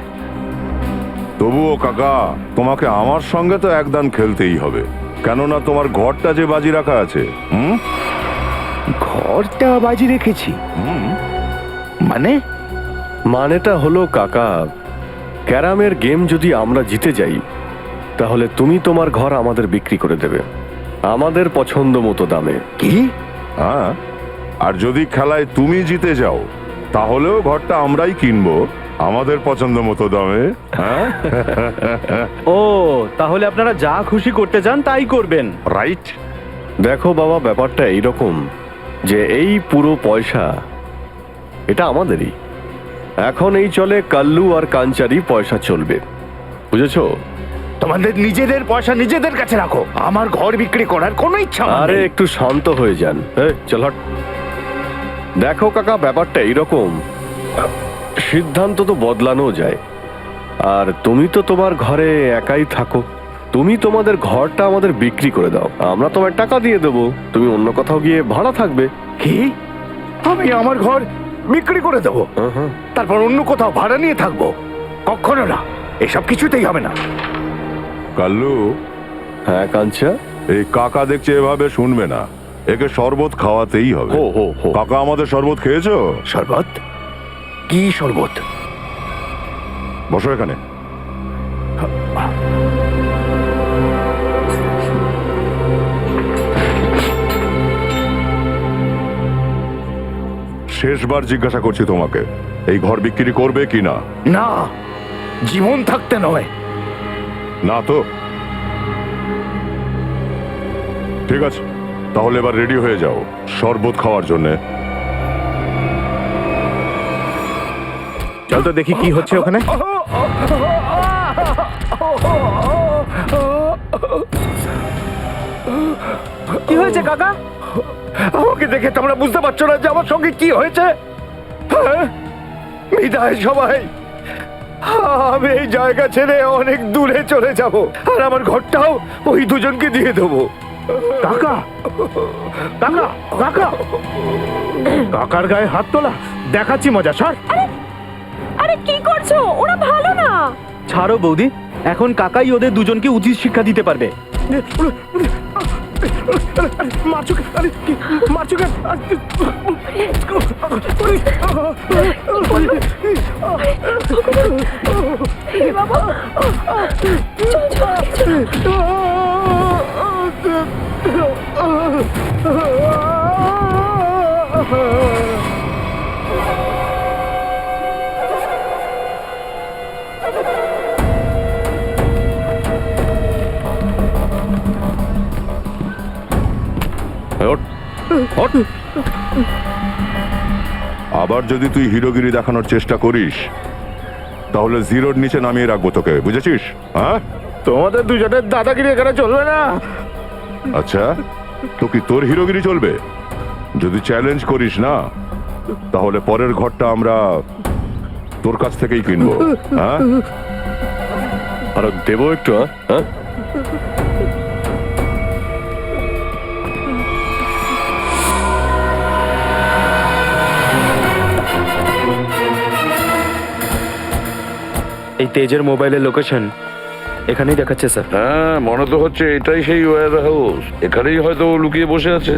[SPEAKER 12] তবুও কাকা, তোমাকে আমার সঙ্গে তো একদান খেলতেই হবে, কেননা তোমার ঘরটা যে বাজি রাখা আছে।
[SPEAKER 3] ঘরটা বাজি রেখেছি মানে?
[SPEAKER 8] মানেটা হলো কাকা, ক্যারামের গেম যদি আমরা জিতে যাই তাহলে তুমি তোমার ঘর আমাদের বিক্রি করে দেবে আমাদের পছন্দ মতো দামে।
[SPEAKER 3] কি?
[SPEAKER 12] হ্যাঁ, আর যদি খেলায় তুমি জিতে যাও তাহলেও ঘরটা আমরাই কিনবো আমাদের পছন্দ মতো দামে। হ্যাঁ,
[SPEAKER 11] ও তাহলে আপনারা যা খুশি করতে চান তাই করবেন।
[SPEAKER 12] রাইট।
[SPEAKER 8] দেখো বাবা, ব্যাপারটা এইরকম যে এই পুরো পয়সা এটা আমাদেরই। এখন এই চলে কাল্লু আর কাঞ্চারি পয়সা চলবে, বুঝেছো?
[SPEAKER 3] তোমাদের নিজেদের পয়সা নিজেদের কাছে রাখো, আমার ঘর বিক্রি করার কোনো ইচ্ছা আমার
[SPEAKER 8] আরে
[SPEAKER 3] নেই।
[SPEAKER 8] একটু শান্ত হয়ে যান। চল হট। দেখো কাকা, ব্যাপারটা এইরকম, সিদ্ধান্ত তো বদলানো যায়। আর তুমি তো তোমার ঘরে একাই থাকো, তুমি তোমাদের ঘরটা আমাদের বিক্রি করে দাও, আমরা তোমায় টাকা দিয়ে দেবো, তুমি অন্য কোথাও গিয়ে ভাড়া থাকবে।
[SPEAKER 3] কি? আমি আমার ঘর বিক্রি করে দেবো, তারপর অন্য কোথাও ভাড়া নিয়ে থাকবো? কখনো না, এসব কিছুতেই হবে না।
[SPEAKER 12] কাল্লু।
[SPEAKER 8] হ্যাঁ কাঞ্চা?
[SPEAKER 12] এই কাকা দেখছে এভাবে শুনবে না, একে শরবত খাওয়াতেই হবে। কাকা, আমাদের শরবত খেয়েছো?
[SPEAKER 3] শরবত? কি শরবত?
[SPEAKER 12] বসো এখানে। শেষবার জিজ্ঞাসা করছি তোমাকে, এই ঘর বিক্রি করবে কি না?
[SPEAKER 3] না, জীবন থাকতে নয়।
[SPEAKER 12] না তো? ঠিক আছে, তাহলে এবার রেডি হয়ে যাও শরবত খাওয়ার জন্যে।
[SPEAKER 1] চল তো দেখি কি হচ্ছে ওখানে।
[SPEAKER 11] কি হয়েছে কাকা?
[SPEAKER 3] আমাকে দেখে তোমরা বুঝতে পারছো না যে আমার সঙ্গে কি হয়েছে? হ্যাঁ? বিদায় সবাই, আমি এই জায়গা ছেড়ে অনেক দূরে চলে যাব, আর আমার ঘরটাও ওই দুজনকে দিয়ে দেবো।
[SPEAKER 1] কাকা, কাকা, কাকা, কাকার গায়ে হাত তোলা, দেখাচ্ছি মজা। সর।
[SPEAKER 10] আরে কি করছো? ওরা ভালো না।
[SPEAKER 11] ছাড়ো বৌদি, এখন কাকাই ওদের দুজনকে উচিত শিক্ষা দিতে পারবে।
[SPEAKER 1] মারছো কেন? আরে কি মারছো কেন?
[SPEAKER 10] বাবা,
[SPEAKER 12] আবার যদি তুই হিরোগিরি দেখানোর চেষ্টা করিস তাহলে জিরোর নিচে নামিয়ে রাখবো তোকে, বুঝেছিস? হ্যাঁ,
[SPEAKER 1] তোমাদের দুজনের দাদাগিরি এখানে চলবে না।
[SPEAKER 12] আচ্ছা, তো কি তোর হিরোগিরি চলবে? যদি চ্যালেঞ্জ করিস না তাহলে পরের ঘরটা আমরা তোর কাছ থেকেই কিনবো। হ্যাঁ,
[SPEAKER 8] আর দেবো একটু। হ্যাঁ,
[SPEAKER 7] এই তেজের মোবাইলের লোকেশন এখানেই দেখাচ্ছে স্যার।
[SPEAKER 9] হ্যাঁ, মনে তো হচ্ছে এটাই সেই ওয়্যার হাউস, এখানেই হয়তো ও লুকিয়ে বসে আছে।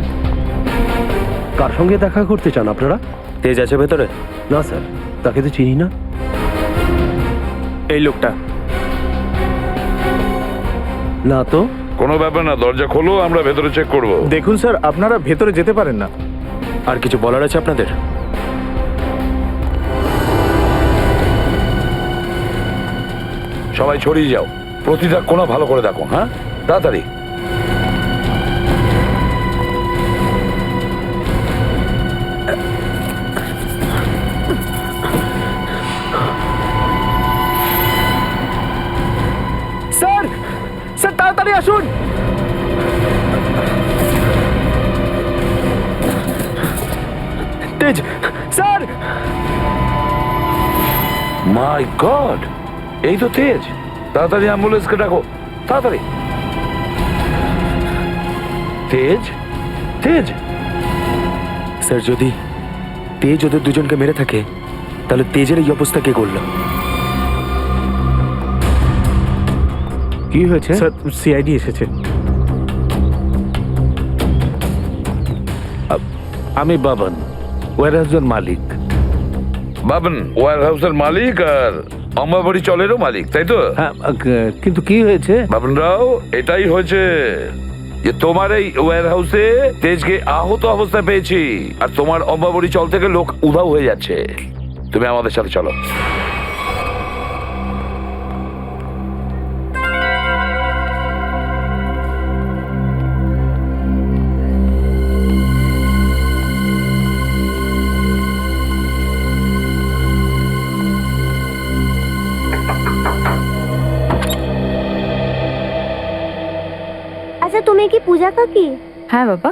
[SPEAKER 8] কার সঙ্গে দেখা করতে চান আপনারা?
[SPEAKER 7] তেজ আছে ভেতরে?
[SPEAKER 8] না স্যার, তাকে তো চিনি না।
[SPEAKER 7] এই লোকটা?
[SPEAKER 8] না তো।
[SPEAKER 9] কোনো ব্যাপার না, দরজা খোলো, আমরা ভেতরে চেক করব।
[SPEAKER 1] দেখুন স্যার, আপনারা ভেতরে যেতে পারেন না।
[SPEAKER 7] আর কিছু বলার আছে আপনাদের?
[SPEAKER 9] সবাই ছড়িয়ে যাও, প্রতিটা কোণা ভালো করে দেখো। হ্যাঁ, তাড়াতাড়ি।
[SPEAKER 5] স্যার, স্যার তাড়াতাড়ি আসুন। তেজ, স্যার।
[SPEAKER 9] মাই গড, এই তো তেজ। তাড়াতাড়ি অ্যাম্বুলেন্সকে ডাকো, তাড়াতাড়ি। তেজ, তেজ।
[SPEAKER 7] স্যার, যদি তেজ ওদের দুজনকে মেরে থাকে তাহলে তেজের এই অবস্থা কে করলো?
[SPEAKER 1] কি হয়েছে?
[SPEAKER 11] স্যার সিআইডি এসেছে।
[SPEAKER 8] আমি বাবন, ওয়ারহাউসের মালিক।
[SPEAKER 9] বাবন ওয়ার হাউসের মালিক আর অম্বাবাড়ি চলেরও মালিক, তাই তো?
[SPEAKER 8] হ্যাঁ, কিন্তু কি হয়েছে?
[SPEAKER 9] বাবন রাও, এটাই হয়েছে যে তোমার এই ওয়্যার হাউসে তেজকে আহত অবস্থায় পেয়েছি, আর তোমার অম্বাবাড়ি চল থেকে লোক উধাও হয়ে যাচ্ছে। তুমি আমাদের সাথে চলো।
[SPEAKER 10] আচ্ছা, তুমি কি পূজা কাকি?
[SPEAKER 4] হ্যাঁ বাবা,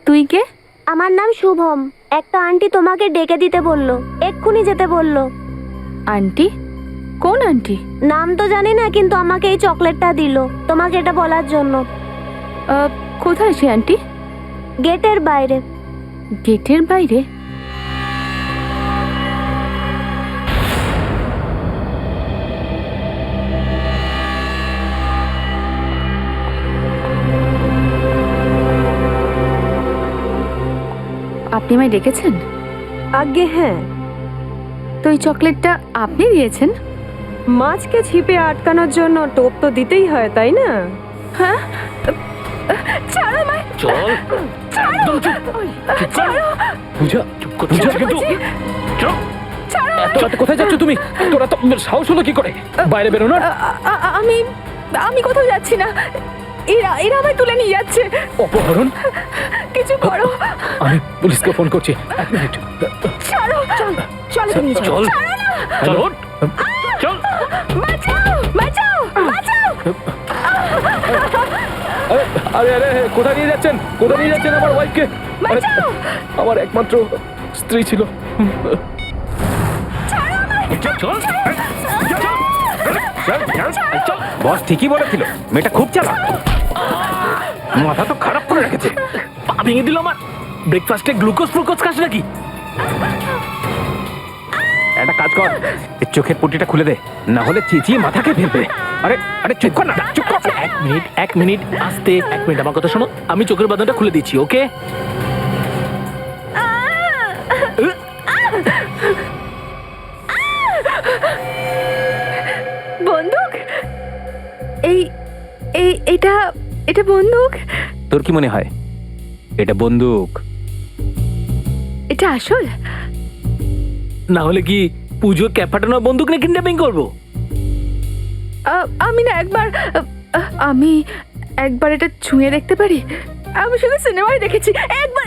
[SPEAKER 4] তুই কে?
[SPEAKER 10] আমার নাম শুভম। একটা আন্টি তোমাকে ডেকে দিতে বললো, এক্ষুনি যেতে বললো।
[SPEAKER 4] আন্টি? কোন আন্টি?
[SPEAKER 10] নাম তো জানি না, কিন্তু আমাকে এই চকলেটটা দিল তোমাকে এটা বলার জন্য।
[SPEAKER 4] কোথায় সে আন্টি?
[SPEAKER 10] গেটের বাইরে।
[SPEAKER 4] গেটের বাইরে? আপনি আমায় ডেকেছেন?
[SPEAKER 10] আগে হ্যাঁ।
[SPEAKER 4] তো এই চকলেটটা আপনি দিয়েছেন?
[SPEAKER 10] মাছকে ছিপে আটকানোর জন্য টোপ তো দিতেই হয়, তাই না?
[SPEAKER 4] হ্যাঁ? ছাড়ো আমায়!
[SPEAKER 5] চল, একদম চুপ। পূজা, পূজা কিন্তু চুপ। এত রাতে কোথায় যাচ্ছ তুমি? তোরা তো সাহস হলো কি করে বাইরে বেরোনোর?
[SPEAKER 4] আমি কোথাও যাচ্ছি না। এরা আমায় তুলে নিয়ে যাচ্ছে।
[SPEAKER 5] অপহরণ?
[SPEAKER 4] কিছু করো।
[SPEAKER 5] আমি পুলিশকে ফোন করছি। এক মিনিট।
[SPEAKER 4] ছাড়ো। চল তুমি
[SPEAKER 5] চল, চল, চল।
[SPEAKER 4] বাঁচাও!
[SPEAKER 5] আরে আরে, কোথায় নিয়ে যাচ্ছেন? কোথায় নিয়ে যাচ্ছেন আমার ওয়াইফকে? আমার একমাত্র স্ত্রী ছিল।
[SPEAKER 6] বস ঠিকই বলেছিল, মেয়েটা খুব চালাক। মাথা তো খারাপ করে রেখেছে।
[SPEAKER 5] পা ভেঙে দিল আমার। ব্রেকফাস্টে গ্লুকোজ খাস নাকি?
[SPEAKER 6] একটা কাজ কর, এর চোখের পট্টিটা খুলে দে, না হলে চেঁচিয়ে মাথাকে ফেলবে। আরে আরে চুপ কর না, চুপ কর।
[SPEAKER 5] এক মিনিট আস্তে। এক মিনিট আমার কথা শোনো। আমি চোখের বাঁধনটা খুলে দিচ্ছি, ওকে?
[SPEAKER 4] বন্দুক? এটা বন্দুক?
[SPEAKER 6] তোর কি মনে হয় এটা বন্দুক?
[SPEAKER 4] এটা আসল?
[SPEAKER 5] না হলে কি পুজোর ক্যাপ ফাটানোর বন্দুক নিয়ে কিডন্যাপিং করবো?
[SPEAKER 4] আমি একবার এটা ছুঁয়ে দেখতে পারি? আমি শুধু সিনেমায় দেখেছি। একবার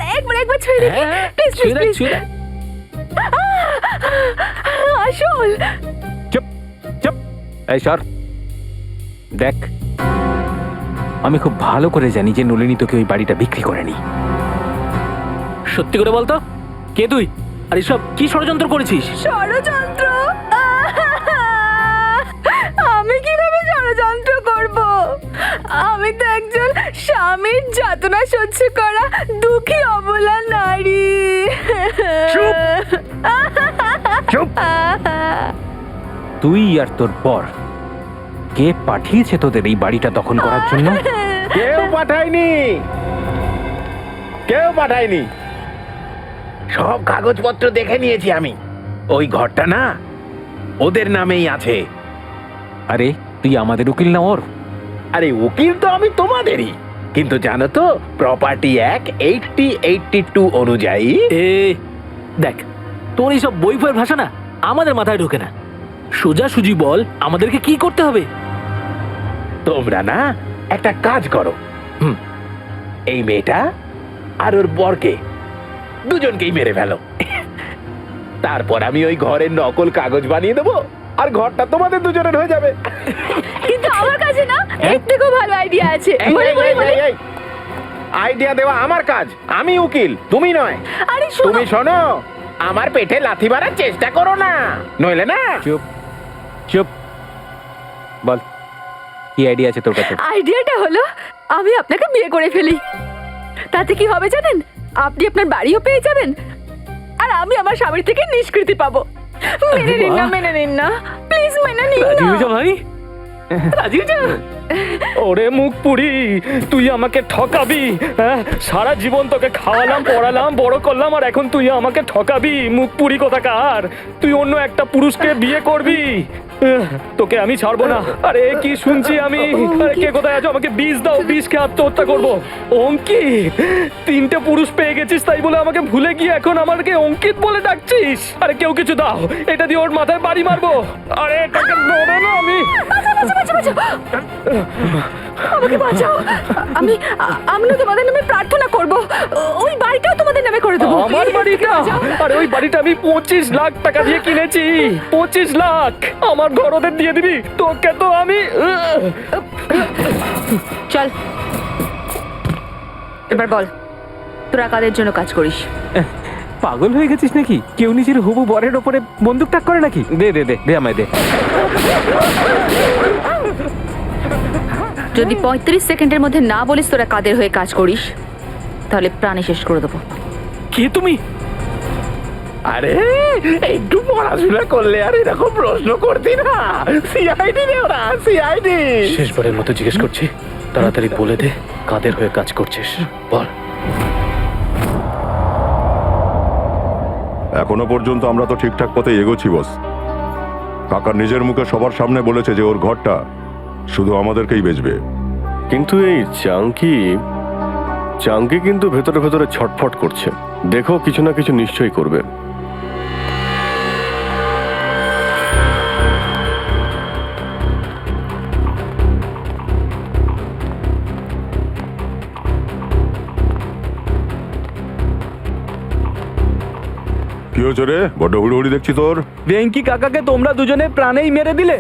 [SPEAKER 4] ছুঁয়ে দেখি প্লিজ। আসল?
[SPEAKER 6] চুপ চুপ, এই সর। দেখ, আমি খুব ভালো করে জানি যে নলিনী তোকে ওই বাড়িটা বিক্রি করেনি।
[SPEAKER 5] সত্যি করে বলতো, কে তুই? আর এসব কি ষড়যন্ত্র করেছিস?
[SPEAKER 4] ষড়যন্ত্র? আমি কিভাবে ষড়যন্ত্র করব? আমি তো একজন স্বামীর যাতনা সহ্য করা দুঃখী অবলা নারী।
[SPEAKER 6] চুপ। তুই আর তোর পর কে পাঠিয়েছে তোদের এই বাড়িটা দখল করার জন্য?
[SPEAKER 1] কেউ পাঠায়নি। সব কাগজপত্র দেখে নিয়েছি আমি। ওই ঘরটা না ওদের নামেই আছে।
[SPEAKER 6] আরে তুই আমাদের উকিল না ওর?
[SPEAKER 1] আরে উকিল তো আমি তোমাদেরই, কিন্তু জানো তো প্রপার্টি অ্যাক্ট 8082 অনুযায়ী।
[SPEAKER 5] দেখ, তোর এইসব বই ফইয়ের ভাষা না আমাদের মাথায় ঢোকে না। সোজাসুজি বল আমাদেরকে কি করতে হবে?
[SPEAKER 1] তোমরা না একটা কাজ করো, এই মেয়েটা আর ওর বরকে দুজনকেই মেরে ফেলো। তারপর আমি ওই ঘরের নকল কাগজ বানিয়ে দেবো, আর ঘরটা তোমাদের দুজনের হয়ে যাবে।
[SPEAKER 4] কিন্তু আমার কাছে না এর থেকেও ভালো আইডিয়া আছে।
[SPEAKER 1] আইডিয়া দেওয়া আমার কাজ, আমি উকিল, তুমি নয়।
[SPEAKER 4] আরে শোনো,
[SPEAKER 1] তুমি শোনো, আমার পেটে লাথি মারার চেষ্টা করো না, নইলে না।
[SPEAKER 6] চুপ চুপ, বল কি আইডিয়া আছে তোর কাছে?
[SPEAKER 4] আইডিয়াটা হলো আমি আপনাকে বিয়ে করে ফেলি। তাতে কি হবে জানেন? আপনি আপনার বাড়িও পেয়ে যাবেন, আর আমি আমার স্বামীর থেকে নিষ্কৃতি পাবো। মেনে নিন না, মেনে নিন না, প্লিজ মেনে নিন
[SPEAKER 5] রাজি
[SPEAKER 4] না।
[SPEAKER 5] হয়ে যা ভাই, রাজি হয়ে যা। ওরে মুখ পুরি, তুই আমাকে ঠকাবি? হ্যাঁ, সারা জীবন তোকে খাওয়ালাম, পড়ালাম, বড় করলাম, আর এখন তুই আমাকে ঠকাবি? মুখ পুরি কোথাকার, তুই অন্য একটা পুরুষকে বিয়ে করবি? তোকে আমি ছাড়বো না। আরে কি শুনছি আমি? আরে কে কোথায় আছো? আমাকে বিষ দাও, বিষ খেয়ে আত্মহত্যা করবো। অঙ্কিত, 3টে পুরুষ পেয়ে গেছিস তাই বলে আমাকে ভুলে গিয়ে এখন আমাকে অঙ্কিত বলে ডাকছিস? আরে কেউ কিছু দাও, এটা দিয়ে ওর মাথায় বাড়ি মারবো। আরে এটাকে ধরে না আমি।
[SPEAKER 4] আমাকে বাঁচাও, আমি না তোমাদের নামে প্রার্থনা করব, ওই বাড়িটাও তোমাদের নামে করে দেবো।
[SPEAKER 5] আমার বাড়িটা? আরে ওই বাড়িটা আমি 25 লাখ টাকা দিয়ে কিনেছি। 25 লাখ আমার ঘর ওদের দিয়ে দিবি? তোকে তো আমি
[SPEAKER 4] চল এবার বল, তোরা কাদের জন্য কাজ করিস?
[SPEAKER 6] পাগল হয়ে গেছিস নাকি? কেউ নিজের হবু বরের ওপরে বন্দুক তাক করে নাকি? দে দে দে দে, আমায় দে।
[SPEAKER 4] যদি 35 সেকেন্ডের মধ্যে না বলিস তোরা কাদের হয়ে কাজ করিস, তাহলে প্রাণে শেষ করে দেবো।
[SPEAKER 5] কে তুমি?
[SPEAKER 1] আরে একটু পড়াশোনা করলে আর এরকম প্রশ্ন করতি না। সিআইডি রে ওরা, সিআইডি।
[SPEAKER 5] শেষবারের মতো জিজ্ঞেস করছি, তাড়াতাড়ি বলে দে কাদের হয়ে কাজ করছিস, বল।
[SPEAKER 12] এখনো পর্যন্ত আমরা তো ঠিকঠাক পথে এগোচ্ছি বস। কাকা নিজের মুখে সবার সামনে বলেছে যে ওর ঘরটা শুধু আমাদেরকেই বেচবে।
[SPEAKER 8] কিন্তু এই চাঙ্কি কিন্তু ভেতরে ভেতরে ছটফট করছে। দেখো কিছু না কিছু নিশ্চয়ই করবে।
[SPEAKER 12] কি হয়েছে রে? বড্ড হুড়ুহুড়ি দেখছি তোর।
[SPEAKER 11] ভেঙ্কি কাকাকে তোমরা দুজনে প্রাণেই মেরে দিলে।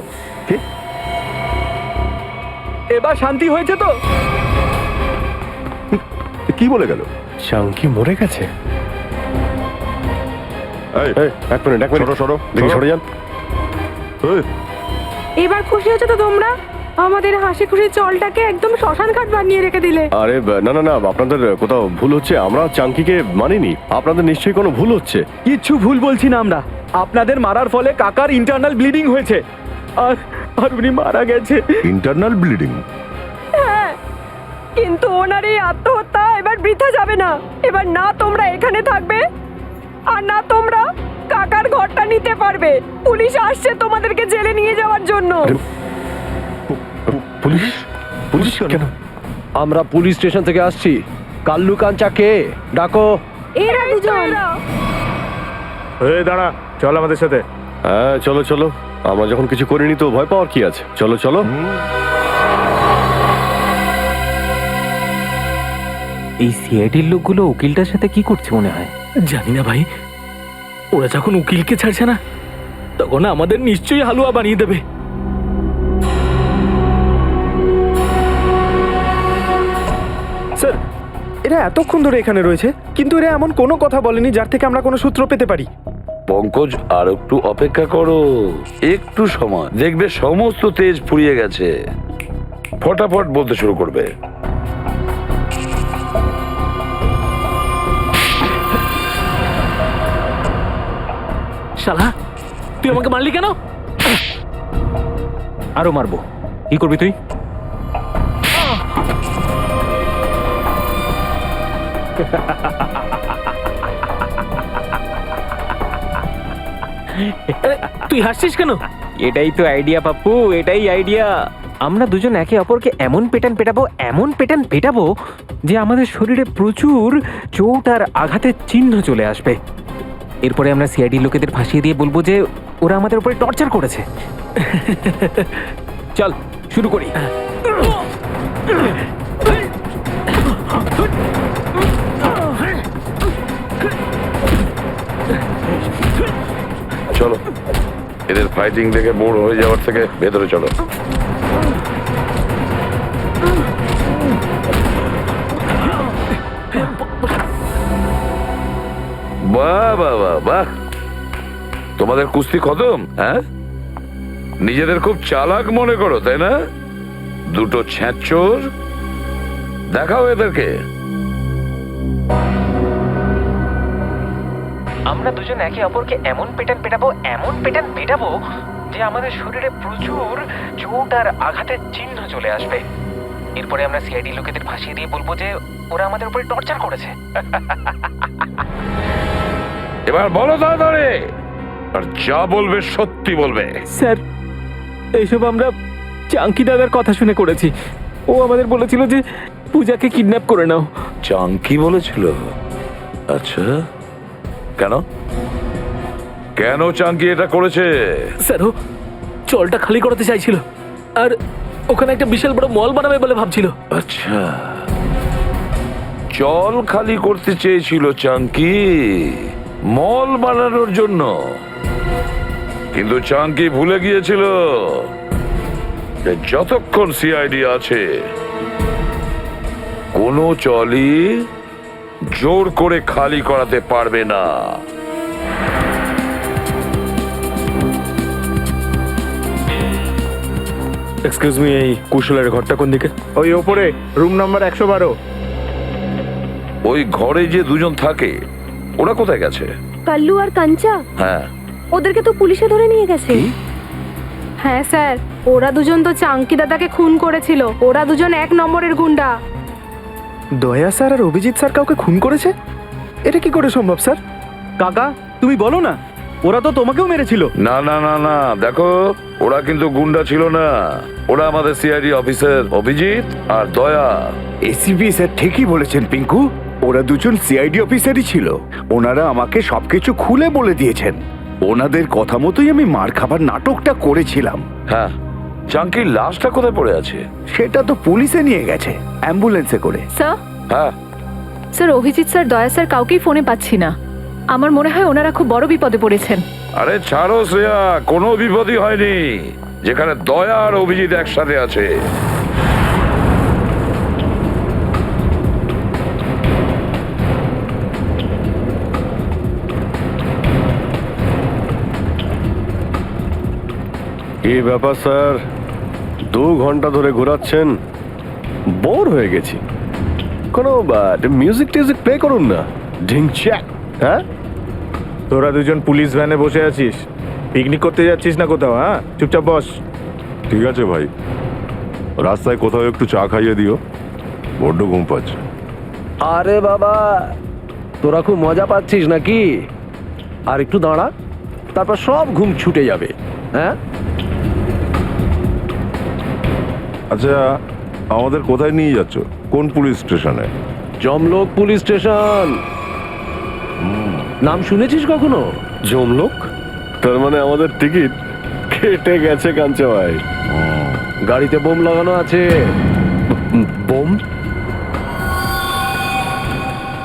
[SPEAKER 11] এবার শান্তি হয়েছে তো?
[SPEAKER 12] কি বলে গেল?
[SPEAKER 8] চাঙ্কি মরে গেছে?
[SPEAKER 12] এই,
[SPEAKER 8] এক মিনিট
[SPEAKER 12] সরো,
[SPEAKER 8] দেখি সরে যান।
[SPEAKER 12] এই,
[SPEAKER 2] এবার খুশি হচ্ছে তো তোমরা? আমাদের হাসি খুশি চলটাকে একদম শ্মশান ঘাট বানিয়ে রেখে দিলে।
[SPEAKER 8] আরে না না না, আপনাদের কোথাও ভুল হচ্ছে। আমরা চাঙ্কিকে মানিনি, আপনাদের নিশ্চয়ই কোনো ভুল হচ্ছে।
[SPEAKER 11] কিচ্ছু ভুল বলছি না আমরা। আপনাদের মারার ফলে কাকার ইন্টারনাল ব্লিডিং হয়েছে, আর উনি মারা গেছে।
[SPEAKER 12] Internal bleeding?
[SPEAKER 10] কিন্তু ওনার এই আত্মহত্যা এবার বৃথা যাবে না। এবার না তোমরা এখানে থাকবে, আর না তোমরা কাকার ঘরটা নিতে পারবে। পুলিশ আসছে তোমাদেরকে জেলে নিয়ে যাওয়ার জন্য।
[SPEAKER 8] পুলিশ? পুলিশ কেন?
[SPEAKER 11] আমরা পুলিশ স্টেশন থেকে আসছি। কাল্লু কাঞ্চা কে? ডাকো।
[SPEAKER 10] এরা দুজন।
[SPEAKER 3] এই দাঁড়া, চল আমাদের সাথে।
[SPEAKER 8] হ্যাঁ চলো চলো, আমরা যখন কিছু করিনি তো ভয় পাওয়ার কি আছে? চলো চলো।
[SPEAKER 6] এই সিআইডির লোকগুলো উকিলটার সাথে কি করছে মনে হয়?
[SPEAKER 5] জানি না ভাই, ওরা যখন উকিলকে ছাড়ছে না তখন আমাদের নিশ্চয়ই হালুয়া বানিয়ে দেবে।
[SPEAKER 11] স্যার, এরা এতক্ষণ ধরে এখানে রয়েছে, কিন্তু এরা এমন কোনো কথা বলেনি যার থেকে আমরা কোনো সূত্র পেতে পারি।
[SPEAKER 9] পঙ্কজ, আর একটু অপেক্ষা করো, একটু সময়, দেখবে সমস্ত তেজ ফুরিয়ে গেছে, ফটাফট বলতে শুরু করবে।
[SPEAKER 5] শালা, তুই আমাকে মারলি কেন?
[SPEAKER 6] আরো মারবো। কি করবি তুই?
[SPEAKER 5] তুই হাসছিস কেন?
[SPEAKER 6] এটাই তো আইডিয়া পাপ্পু, এটাই আইডিয়া। আমরা দুজন একে অপরকে এমন পেটান পেটাবো যে আমাদের শরীরে প্রচুর চোট আর আঘাতের চিহ্ন চলে আসবে। এরপরে আমরা সিআইডি লোকেদের ফাঁসিয়ে দিয়ে বলবো যে ওরা আমাদের উপরে টর্চার করেছে। চল শুরু করি।
[SPEAKER 9] চলো, এদের ফাইটিং দেখে বোর হয়ে যাওয়ার থেকে ভেতরে চলো। বাহ বাহ বাহ বাহ, তোমাদের কুস্তি খতম? হ্যাঁ, নিজেদের খুব চালাক মনে করো তাই না? দুটো ছ্যাঁচোর, দেখাও এদেরকে।
[SPEAKER 6] আমরা দুজন একে অপরকে এমন পেটান পেটাবো যে আমাদের শরীরে প্রচুর চোট আর আঘাতের চিহ্ন চলে আসবে। এরপরে আমরা সিআইডি লোকেদের ফাঁসিয়ে দিয়ে বলবো যে ওরা আমাদের উপরে টর্চার করেছে।
[SPEAKER 9] এবার বলো তাড়াতাড়ি, আর যা বলবে সত্যি বলবে।
[SPEAKER 11] স্যার, এইসব আমরা চাঙ্কি দাদার কথা শুনে করেছি। ও আমাদের বলেছিল যে পূজাকে কিডন্যাপ করে নাও।
[SPEAKER 9] চাঙ্কি বলেছিল? আচ্ছা, কেন কেন চাঙ্কি এটা করেছে?
[SPEAKER 5] স্যার, ও জলটা খালি করাতে চাইছিল আর ওখানে একটা বিশাল বড় মল বানাবে বলে ভাবছিল।
[SPEAKER 9] আচ্ছা, জল খালি করতে চেয়েছিল চাঙ্কি মল বানানোর জন্য, কিন্তু চাঙ্কি ভুলে গিয়েছিল যে যতক্ষণ সিআইডি আছে কোনো চলই জোর করে খালি করাতে পারবে না।
[SPEAKER 7] এক্সকিউজ মি, এই কুশলের ঘরটা কোন দিকে?
[SPEAKER 11] ওই ওপরে রুম নাম্বার 112।
[SPEAKER 9] ওই ঘরে যে দুজন থাকে ওরা কোথায় গেছে?
[SPEAKER 10] কাল্লু আর কাঞ্চা,
[SPEAKER 9] হ্যাঁ,
[SPEAKER 10] ওদেরকে তো পুলিশে ধরে নিয়ে গেছে।
[SPEAKER 2] হ্যাঁ স্যার, ওরা দুজন তো চাঙ্কি দাদাকে খুন করেছিল। ওরা দুজন 1 নম্বরের গুন্ডা।
[SPEAKER 11] দয়া স্যার আর অভিজিৎ স্যার কাউকে খুন করেছে? এটা কি করে সম্ভব স্যার? কাকা, তুমি বলো না, ওরা তো তোমাকেও মেরেছিল।
[SPEAKER 9] না না না না, দেখো ওরা কিন্তু গুন্ডা ছিল না, ওরা আমাদের সিআইডি অফিসার অভিজিৎ আর দয়া।
[SPEAKER 3] এসিপি স্যার ঠিকই বলেছেন পিঙ্কু, ওরা দুজন সিআইডি অফিসারই ছিল। ওনারা আমাকে সবকিছু খুলে বলে দিয়েছেন। ওনাদের কথা মতোই আমি মার খাবার নাটকটা করেছিলাম।
[SPEAKER 9] হ্যাঁ, চাঙ্কির লাশটা কোথায় পড়ে আছে?
[SPEAKER 3] সেটা তো পুলিশে নিয়ে গেছে অ্যাম্বুলেন্সে করে।
[SPEAKER 4] স্যার,
[SPEAKER 9] হ্যাঁ,
[SPEAKER 4] স্যার অভিজিৎ স্যার, দয়া স্যার কাউকেই ফোনে পাচ্ছি না। আমার মনে হয় ওনারা খুব বড় বিপদে পড়েছেন।
[SPEAKER 9] আরে ছাড়ো শ্রেয়া, কোনো বিপদই হয়নি, যেখানে দয়া আর অভিজিৎ একসাথে আছে।
[SPEAKER 8] কি ব্যাপার স্যার, 2 ঘন্টা ধরে ঘোরাচ্ছেন, বোর হয়ে গেছি। কোনো মিউজিক টিউজিক প্লে করুন না। ঢিংচ্যাক। হ্যাঁ,
[SPEAKER 11] তোরা দুজন পুলিশ ভ্যানে বসে আছিস, পিকনিক করতে যাচ্ছিস না কোথাও? হ্যাঁ, চুপচাপ বস।
[SPEAKER 12] ঠিক আছে ভাই, রাস্তায় কোথাও একটু চা খাইয়ে দিও, বড্ড ঘুম পাচ্ছে।
[SPEAKER 8] আরে বাবা, তোরা খুব মজা পাচ্ছিস নাকি? আর একটু দাঁড়া, তারপর সব ঘুম ছুটে যাবে। হ্যাঁ,
[SPEAKER 12] আচ্ছা, আমাদের কোথায় নিয়ে যাচ্ছ? কোন পুলিশ স্টেশনে?
[SPEAKER 8] জমলোক পুলিশ স্টেশন। নাম শুনেছিস কখনো? জমলোক? তার মানে আমাদের টিকিট কেটে গেছে কাঞ্চা ভাই। গাড়িতে বোম লাগানো আছে। বোম?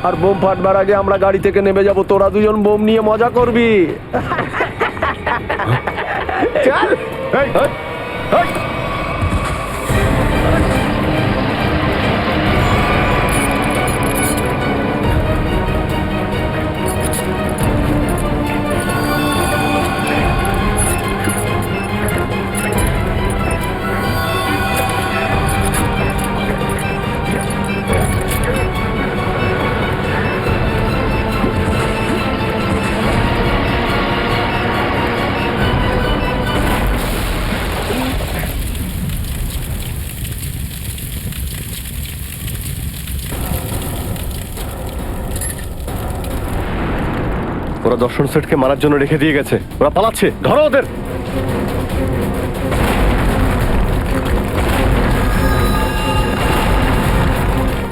[SPEAKER 8] আর বোম ফাটবার আগে আমরা গাড়ি থেকে নেমে যাব, তোরা দুজন বোম নিয়ে মজা করবি। চল। এই, এই, এই। ওরা দর্শন সেটকে মারার জন্য রেখে দিয়ে গেছে, ওরা পালাচ্ছে, ধরো ওদের।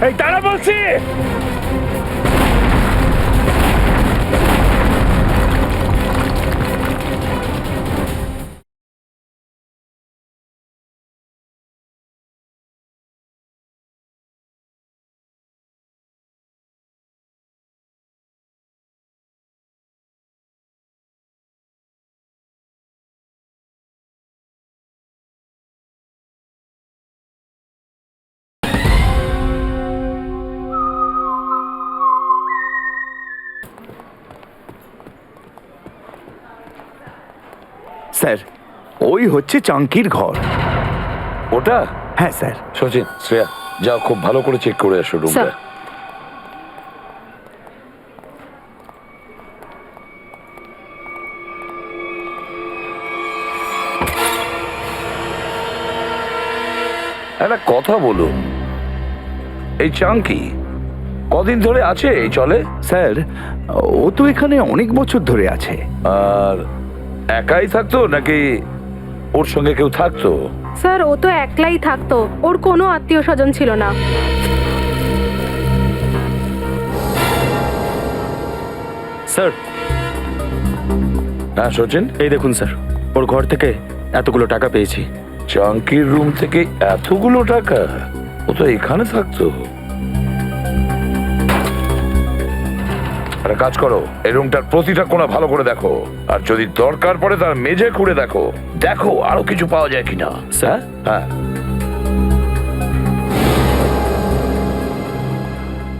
[SPEAKER 11] এই তারা বলছি।
[SPEAKER 3] স্যার ওই হচ্ছে চাঙ্কির ঘর।
[SPEAKER 9] ওটা?
[SPEAKER 3] হ্যাঁ স্যার।
[SPEAKER 9] সচিন, শ্রেয়া, যাও খুব ভালো করে চেক করে আসো রুমটা।
[SPEAKER 4] স্যার।
[SPEAKER 9] একটা কথা বলুন, এই চাঙ্কি কদিন ধরে আছে এই চলে?
[SPEAKER 3] স্যার ও তো এখানে অনেক বছর ধরে আছে।
[SPEAKER 9] আর একাই থাকতো নাকি ওর সঙ্গে কেউ থাকতো?
[SPEAKER 2] স্যার ও তো একলাই থাকতো, ওর কোনো আত্মীয় স্বজন ছিল না।
[SPEAKER 7] স্যার,
[SPEAKER 9] হ্যাঁ সচিন,
[SPEAKER 7] এই দেখুন স্যার, ওর ঘর থেকে এতগুলো টাকা পেয়েছি।
[SPEAKER 9] চাঙ্কির রুম থেকে এতগুলো টাকা? ও তো এখানে থাকতো। একটা কাজ করো, এই রুমটার প্রতিটা কোণা ভালো করে দেখো, আর যদি দরকার পড়ে তার মেঝে খুঁড়ে দেখো, দেখো আরো কিছু পাওয়া যায় কিনা।
[SPEAKER 7] স্যার?
[SPEAKER 9] হ্যাঁ,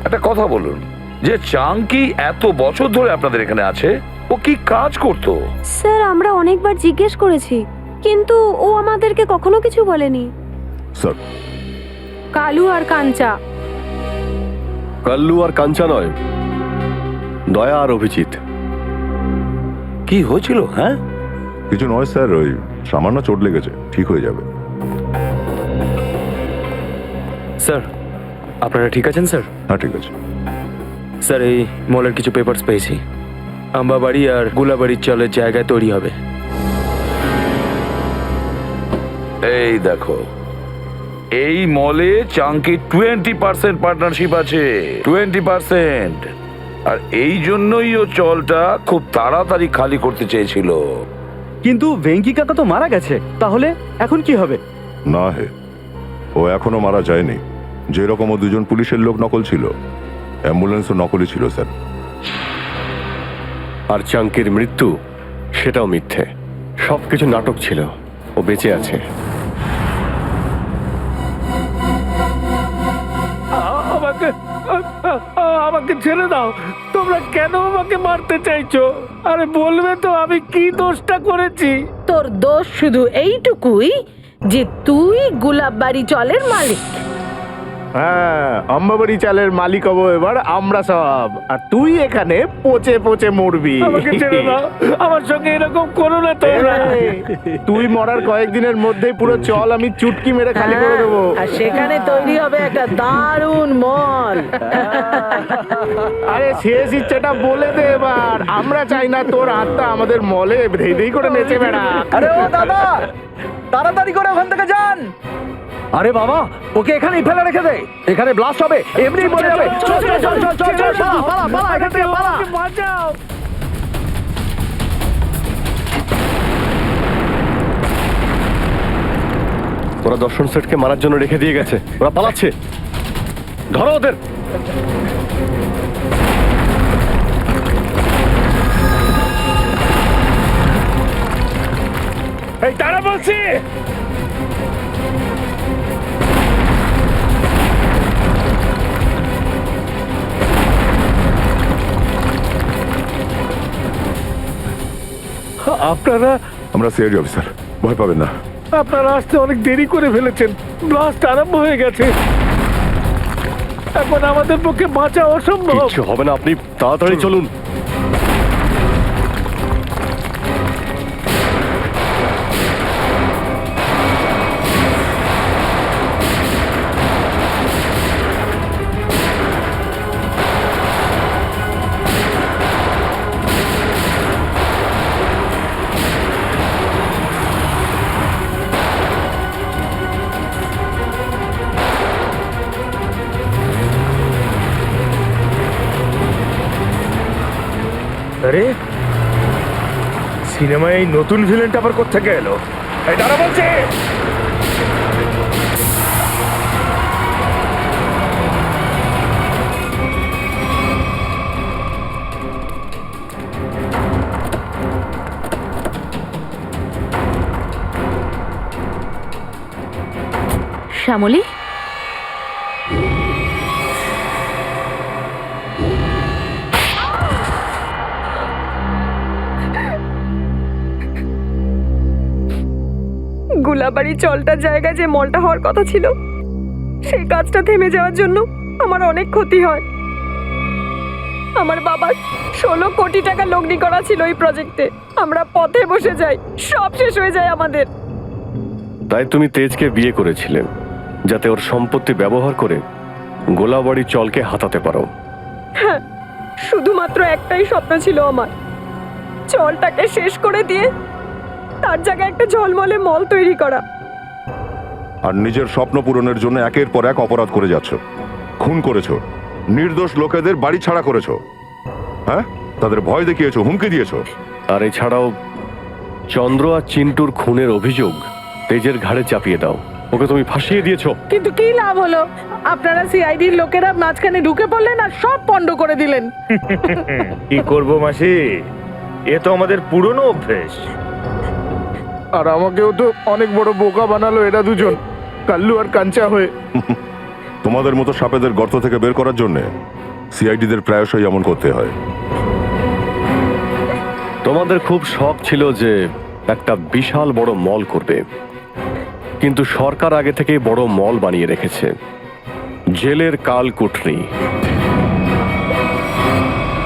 [SPEAKER 9] একটা কথা বলুন, যে চাঙ্কি এত বছর ধরে আপনাদের এখানে আছে, ও কি কাজ করতো?
[SPEAKER 10] স্যার আমরা অনেকবার জিজ্ঞেস করেছি, কিন্তু ও আমাদেরকে কখনো কিছু বলেনি।
[SPEAKER 12] স্যার,
[SPEAKER 2] কালু আর কাঞ্চা।
[SPEAKER 8] কাল্লু আর কাঞ্চা নয়, দয়া আর অভিজিৎ।
[SPEAKER 9] কি হয়েছিল? হ্যাঁ,
[SPEAKER 12] কিছু নয় স্যার, ওই সামান্য চোট লেগেছে, ঠিক হয়ে যাবে।
[SPEAKER 7] স্যার, আপনারা ঠিক আছেন স্যার?
[SPEAKER 12] হ্যাঁ ঠিক আছে।
[SPEAKER 7] স্যার, এই মলের কিছু পেপারস পেয়েছি। আম্বাবাড়ি আর গুলাবাড়ির চলের জায়গায় তৈরি হবে।
[SPEAKER 9] এই দেখো, এই মলে চাঙ্কি 20% পার্টনারশিপ আছে, 20%। আর এই জন্যই ও চলটা খুব তাড়াতাড়ি খালি করতে চেয়েছিল।
[SPEAKER 11] কিন্তু ভেঙ্কি কাকা তো মারা গেছে, তাহলে এখন কি হবে?
[SPEAKER 12] না হে, ও এখনো মারা যায়নি। যেরকম ও দুজন পুলিশের লোক নকল ছিল, অ্যাম্বুলেন্সও নকলই ছিল স্যার।
[SPEAKER 8] আর চাঙ্কির মৃত্যু, সেটাও মিথ্যে, সবকিছু নাটক ছিল। ও বেঁচে আছে।
[SPEAKER 5] আমাকে ছেড়ে দাও। তোমরা কেন আমাকে মারতে চাইছো? আরে বলবে তো আমি কি দোষটা করেছি?
[SPEAKER 2] তোর দোষ শুধু এইটুকুই যে তুই গুলাববাড়ি চলের মালিক।
[SPEAKER 11] হ্যাঁ, আম্বাবাড়ি চালের মালিক হবো এবার আমরা সব, আর তুই এখানে পচে পচে মরবি।
[SPEAKER 5] আমাকে ছেড়ে দাও, আমার সঙ্গে এরকম করো না তোমরা।
[SPEAKER 11] তুই মরার কয়েকদিনের মধ্যেই পুরো চল আমি চুটকি মেরে খালি করে দেবো।
[SPEAKER 2] আর সেখানে তৈরি হবে একটা দারুণ মল।
[SPEAKER 11] আরে শেষ ইচ্ছেটা বলে দে এবার, আমরা চাই না তোর আত্মা আমাদের মলে ধেই ধেই করে নেচে বেড়া। আরে ও দাদা, তাড়াতাড়ি করে ওখান থেকে যান। আরে বাবা, ওকে এখানেই ফেলে রেখে দে, এখানে ব্লাস্ট হবে, এমনি মরে যাবে। চল চল চল চল চল চল, পালা পালা পালা, এখান থেকে পালা।
[SPEAKER 5] বাঁচাও।
[SPEAKER 8] ওরা দর্শন সেটকে মারার জন্য রেখে দিয়ে গেছে, ওরা পালাচ্ছে। ধরো ওদের।
[SPEAKER 5] এই তারা বলছি। আপনারা
[SPEAKER 12] আমরা সিআইডি অফিসার, ভয় পাবেন না।
[SPEAKER 5] আপনারা আসতে অনেক দেরি করে ফেলেছেন। ব্লাস্ট আরম্ভ হয়ে গেছে, এখন আমাদের পক্ষে বাঁচা অসম্ভব।
[SPEAKER 8] কিচ্ছু হবে না, আপনি তাড়াতাড়ি চলুন।
[SPEAKER 5] আরে সিনেমায় এই নতুন ভিলেনটা আবার কোত্থেকে এলো? এই তারা বলছে।
[SPEAKER 4] শ্যামলী,
[SPEAKER 10] গোলাবাড়ি চলটার জায়গায় যে মলটা হওয়ার কথা ছিল সেই কাজটা থেমে যাওয়ার জন্য আমার অনেক ক্ষতি হয়। আমার বাবার 16 কোটি টাকা লগ্নি করা ছিল এই প্রজেক্টে। আমরা পথে বসে যাই, সব শেষ হয়ে যায় আমাদের।
[SPEAKER 8] তাই তুমি তেজকে বিয়ে করেছিলে যাতে ওর সম্পত্তি ব্যবহার করে গোলাবাড়ি চলকে হাতাতে পারো।
[SPEAKER 10] হ্যাঁ, শুধুমাত্র একটাই স্বপ্ন ছিল আমার, চলটাকে শেষ করে দিয়ে তার জায়গায় একটা ঝলমলে মল তৈরি করা।
[SPEAKER 12] আর নিজের স্বপ্ন পূরণের জন্য একের পর এক অপরাধ করে যাচ্ছ। খুন করেছো, নির্দোষ লোকেদের বাড়ি ছাড়া করেছো, হ্যাঁ, তাদের ভয় দেখিয়েছো, হুমকি দিয়েছো।
[SPEAKER 8] আর এছাড়াও চন্দ্র আর চিন্টুর খুনের অভিযোগ তেজের ঘাড়ে চাপিয়ে দাও। ওকে তুমি ফাঁসিয়ে দিয়েছো।
[SPEAKER 2] কিন্তু কি লাভ হলো? আপনারা সিআইডির লোকেরা মাঝখানে ঢুকে পড়লেন আর সব পণ্ড করে দিলেন।
[SPEAKER 1] কি করব মাসি, এ তো আমাদের পুরনো অভ্যেস।
[SPEAKER 11] আর আমাকেও তো অনেক বড় বোকা বানালো এরা দুজন, কাল্লু আর কাঞ্চা হয়ে।
[SPEAKER 12] তোমাদের মতো সাপেদের গর্ত থেকে বের করার জন্য সিআইডিদের প্রায়শই এমন করতে হয়।
[SPEAKER 8] তোমাদের খুব শখ ছিল যে একটা বিশাল বড় মল করবে, কিন্তু সরকার আগে থেকেই বড় মল বানিয়ে রেখেছে, জেলের কাল কুঠরি।